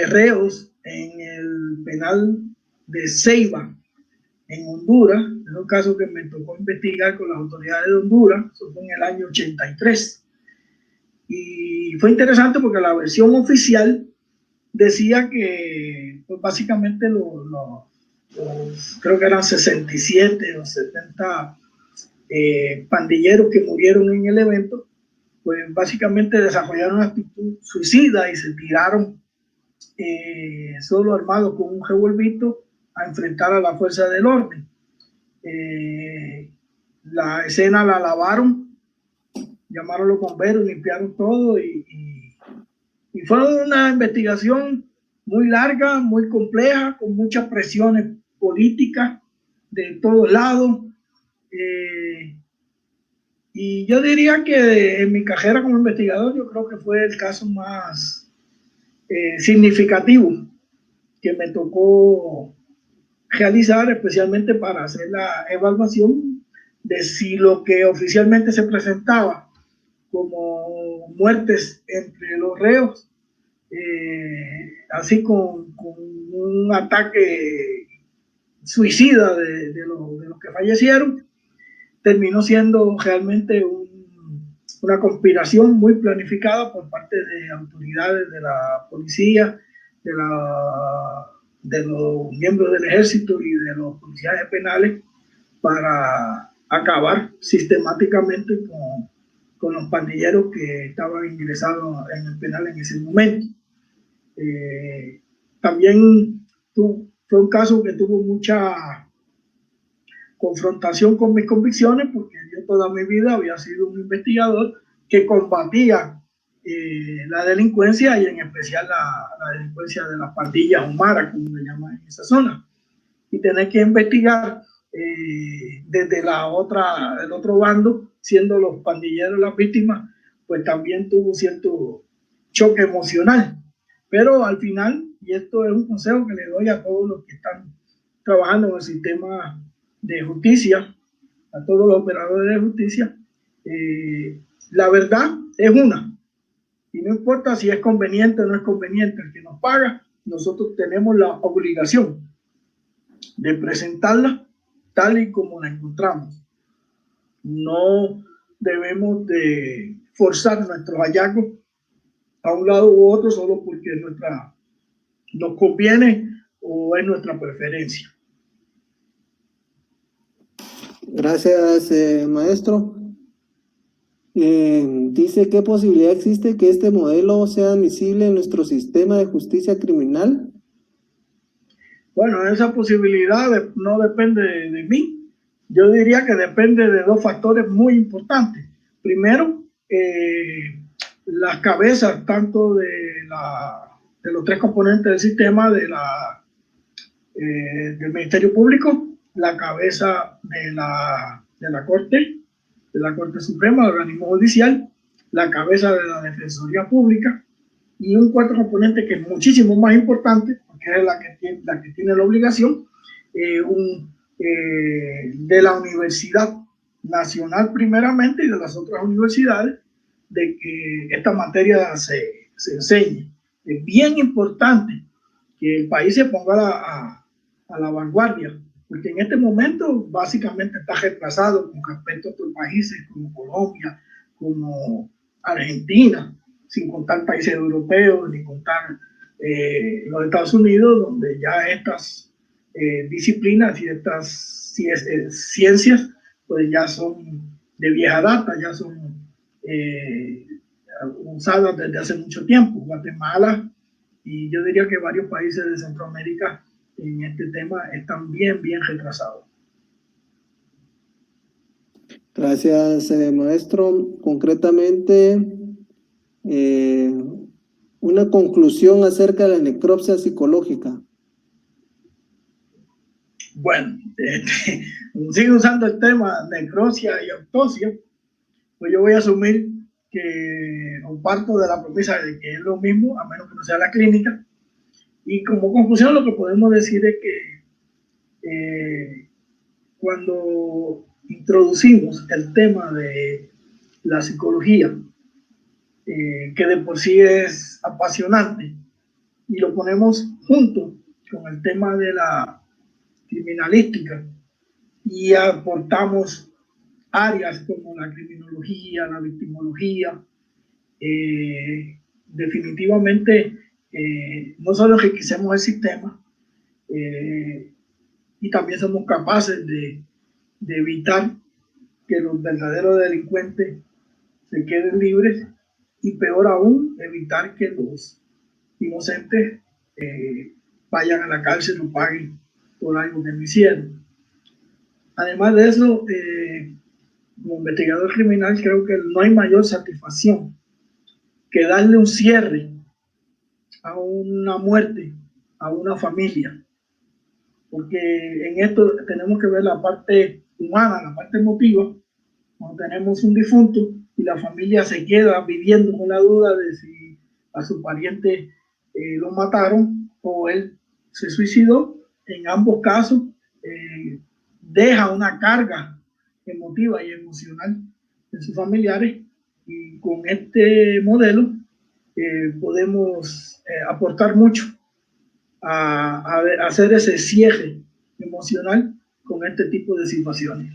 reos en el penal de Ceiba, en Honduras. Es un caso que me tocó investigar con las autoridades de Honduras. Eso fue en el año 83. Y fue interesante porque la versión oficial decía que pues básicamente creo que eran 67 o 70 pandilleros que murieron en el evento, pues básicamente desarrollaron una actitud suicida y se tiraron solo armados con un revolvito a enfrentar a la fuerza del orden. La escena la lavaron, llamaron a los bomberos, limpiaron todo y fue una investigación muy larga, muy compleja, con muchas presiones políticas de todos lados. Y yo diría que en mi carrera como investigador, yo creo que fue el caso más significativo que me tocó realizar, especialmente para hacer la evaluación de si lo que oficialmente se presentaba como muertes entre los reos así con un ataque suicida de los que fallecieron. Terminó siendo realmente una conspiración muy planificada por parte de autoridades de la policía, de los miembros del ejército y de los policías penales para acabar sistemáticamente con los pandilleros que estaban ingresados en el penal en ese momento. También fue un caso que tuvo mucha confrontación con mis convicciones, porque yo toda mi vida había sido un investigador que combatía la delincuencia y en especial la delincuencia de las pandillas humanas, como le llaman en esa zona. Y tener que investigar desde el otro bando, siendo los pandilleros las víctimas, pues también tuvo cierto choque emocional. Pero al final, y esto es un consejo que le doy a todos los que están trabajando en el sistema de justicia, a todos los operadores de justicia, la verdad es una, y no importa si es conveniente o no es conveniente, el que nos paga, nosotros tenemos la obligación de presentarla tal y como la encontramos. No debemos de forzar nuestros hallazgos a un lado u otro solo porque nos conviene o es nuestra preferencia. Gracias, maestro. Dice, ¿qué posibilidad existe que este modelo sea admisible en nuestro sistema de justicia criminal? Bueno, esa posibilidad no depende de mí. Yo diría que depende de dos factores muy importantes. Primero, las cabezas tanto de los tres componentes del sistema, del Ministerio Público, la cabeza de la Corte Suprema, del organismo judicial, la cabeza de la Defensoría Pública, y un cuarto componente que es muchísimo más importante, porque es la que tiene la obligación, de la Universidad Nacional primeramente y de las otras universidades, de que esta materia se enseñe. Es bien importante que el país se ponga a la vanguardia, porque en este momento básicamente está retrasado con respecto a otros países como Colombia, como Argentina, sin contar países europeos, ni contar los Estados Unidos, donde ya estas disciplinas y estas ciencias pues ya son de vieja data, ya son usadas desde hace mucho tiempo. Guatemala y yo diría que varios países de Centroamérica en este tema están bien retrasados. Gracias, maestro. Concretamente, una conclusión acerca de la necropsia psicológica. Bueno, sigue usando el tema necropsia y autopsia, pues yo voy a asumir que parto de la premisa de que es lo mismo, a menos que no sea la clínica. Y como conclusión lo que podemos decir es que cuando introducimos el tema de la psicología, que de por sí es apasionante, y lo ponemos junto con el tema de la criminalística y aportamos áreas como la criminología, la victimología, definitivamente no solo enriquecemos el sistema, y también somos capaces de evitar que los verdaderos delincuentes se queden libres, y peor aún, evitar que los inocentes vayan a la cárcel o paguen por algo que no hicieron. Además de eso, como investigador criminal, creo que no hay mayor satisfacción que darle un cierre a una muerte, a una familia, porque en esto tenemos que ver la parte humana, la parte emotiva. Cuando tenemos un difunto y la familia se queda viviendo con la duda de si a su pariente lo mataron o él se suicidó, en ambos casos deja una carga emotiva y emocional en sus familiares, y con este modelo podemos aportar mucho a hacer ese cierre emocional con este tipo de situaciones.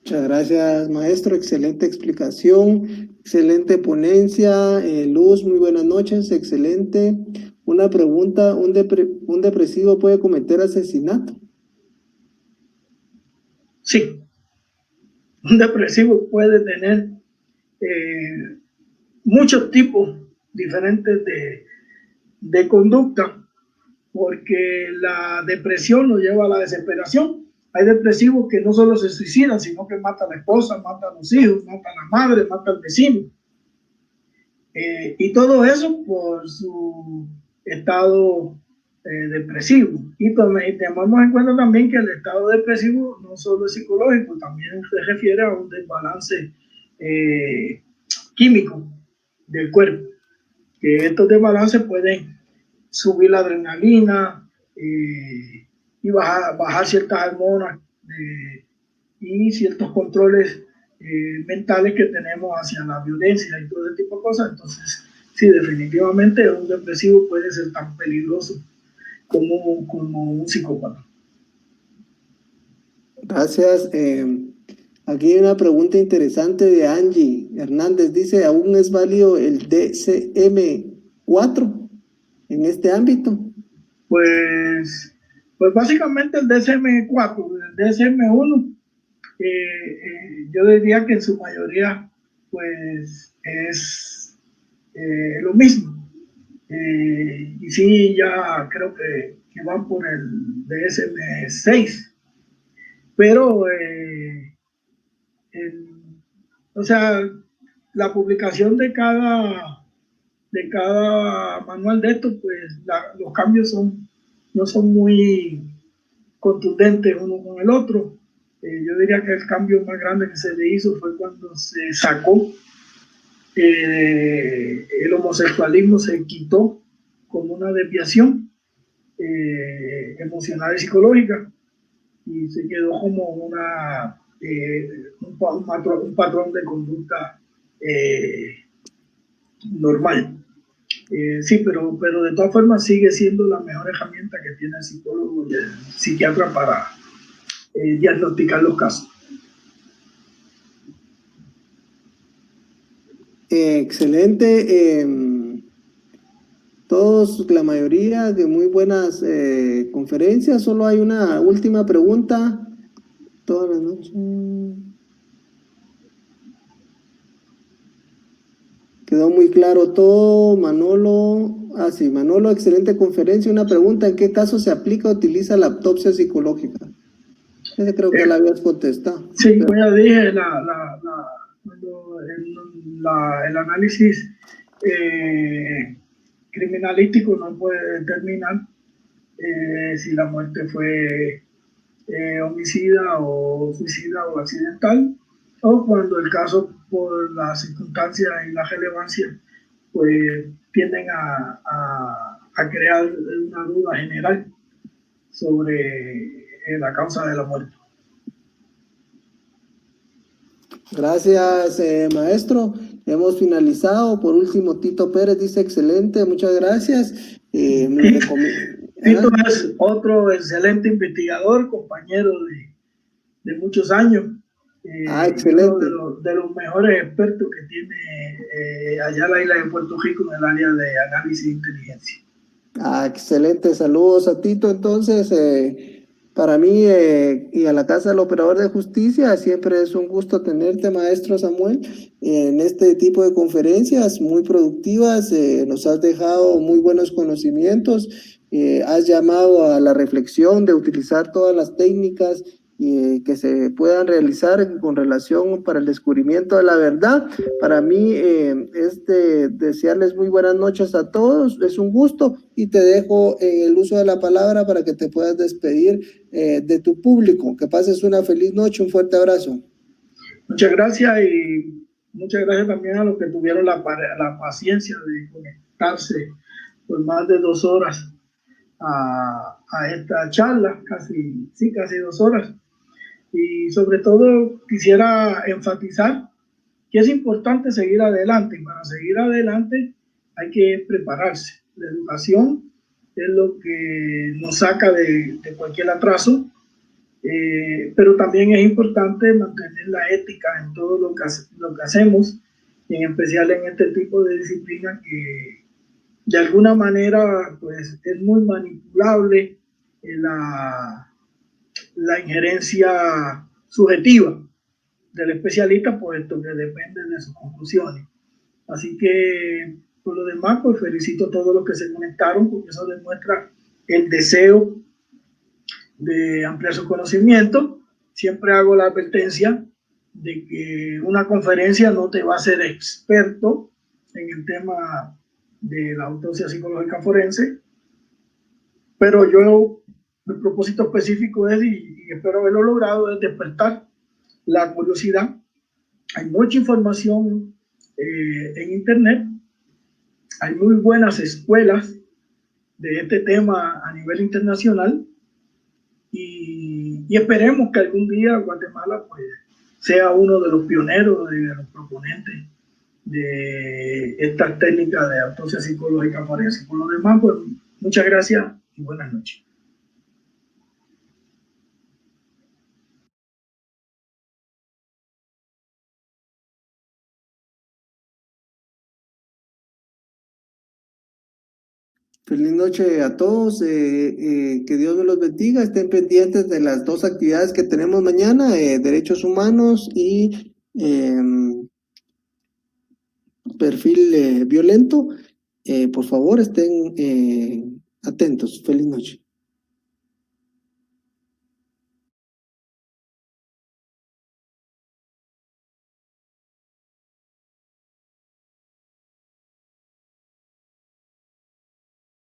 Muchas gracias, maestro. Excelente explicación, excelente ponencia. Luz, muy buenas noches, excelente. Una pregunta, ¿un depresivo puede cometer asesinato? Sí, un depresivo puede tener muchos tipos diferentes de conducta, porque la depresión nos lleva a la desesperación. Hay depresivos que no solo se suicidan, sino que matan a la esposa, matan a los hijos, matan a la madre, matan al vecino. Y todo eso por su estado depresivo. Y tomamos en cuenta también que el estado depresivo no solo es psicológico, también se refiere a un desbalance químico del cuerpo. Que estos desbalances pueden subir la adrenalina y bajar ciertas hormonas y ciertos controles mentales que tenemos hacia la violencia y todo ese tipo de cosas. Entonces, sí, definitivamente un depresivo puede ser tan peligroso como un psicópata. Gracias. Aquí hay una pregunta interesante de Angie Hernández. Dice, ¿aún es válido el DSM-4 en este ámbito? Pues básicamente el DSM-4, el DSM-1, yo diría que en su mayoría pues es lo mismo. Y sí, ya creo que van por el DSM-6, pero o sea, la publicación de cada manual de estos, pues los cambios no son muy contundentes uno con el otro. Yo diría que el cambio más grande que se le hizo fue cuando se sacó el homosexualismo, se quitó como una desviación emocional y psicológica y se quedó como un patrón de conducta normal. Sí, pero de todas formas sigue siendo la mejor herramienta que tiene el psicólogo y el psiquiatra para diagnosticar los casos. Excelente. Todos, la mayoría de muy buenas conferencias. Solo hay una última pregunta. Todas las noches. Quedó muy claro todo. Manolo. Sí, Manolo, excelente conferencia. Una pregunta: ¿en qué caso se aplica o utiliza la autopsia psicológica? Ese creo que la habías contestado. Sí, como ya dije, el análisis criminalístico no puede determinar si la muerte fue homicida o suicida o accidental, o cuando el caso, por las circunstancias y la relevancia, pues tienden a crear una duda general sobre la causa de la muerte. Gracias, maestro. Hemos finalizado. Por último, Tito Pérez dice, excelente, muchas gracias. Tito es otro excelente investigador, compañero de muchos años. Excelente. Uno de los mejores expertos que tiene allá la isla de Puerto Rico en el área de análisis de inteligencia. Excelente. Saludos a Tito. Entonces, para mí y a la Casa del Operador de Justicia, siempre es un gusto tenerte, maestro Samuel, en este tipo de conferencias muy productivas. Nos has dejado muy buenos conocimientos, has llamado a la reflexión de utilizar todas las técnicas que se puedan realizar con relación para el descubrimiento de la verdad. Para mí es desearles muy buenas noches a todos, es un gusto, y te dejo el uso de la palabra para que te puedas despedir de tu público. Que pases una feliz noche, un fuerte abrazo. Muchas gracias, y muchas gracias también a los que tuvieron la paciencia de conectarse por más de 2 horas a esta charla, casi 2 horas. Y sobre todo quisiera enfatizar que es importante seguir adelante. Y para seguir adelante hay que prepararse. La educación es lo que nos saca de cualquier atraso, pero también es importante mantener la ética en todo lo que hacemos, y en especial en este tipo de disciplina que de alguna manera pues, es muy manipulable la injerencia subjetiva del especialista, puesto que depende de sus conclusiones. Así que, por lo demás, pues felicito a todos los que se conectaron, porque eso demuestra el deseo de ampliar su conocimiento. Siempre hago la advertencia de que una conferencia no te va a hacer experto en el tema de la autopsia psicológica forense, pero yo, mi propósito específico es, y espero haberlo logrado, es despertar la curiosidad. Hay mucha información en internet, hay muy buenas escuelas de este tema a nivel internacional, y esperemos que algún día Guatemala pues, sea uno de los pioneros, de los proponentes de esta técnica de autopsia psicológica forense. Por lo demás, pues muchas gracias y buenas noches. Feliz noche a todos, que Dios me los bendiga, estén pendientes de las dos actividades que tenemos mañana, derechos humanos y perfil violento. Por favor, estén atentos. Feliz noche.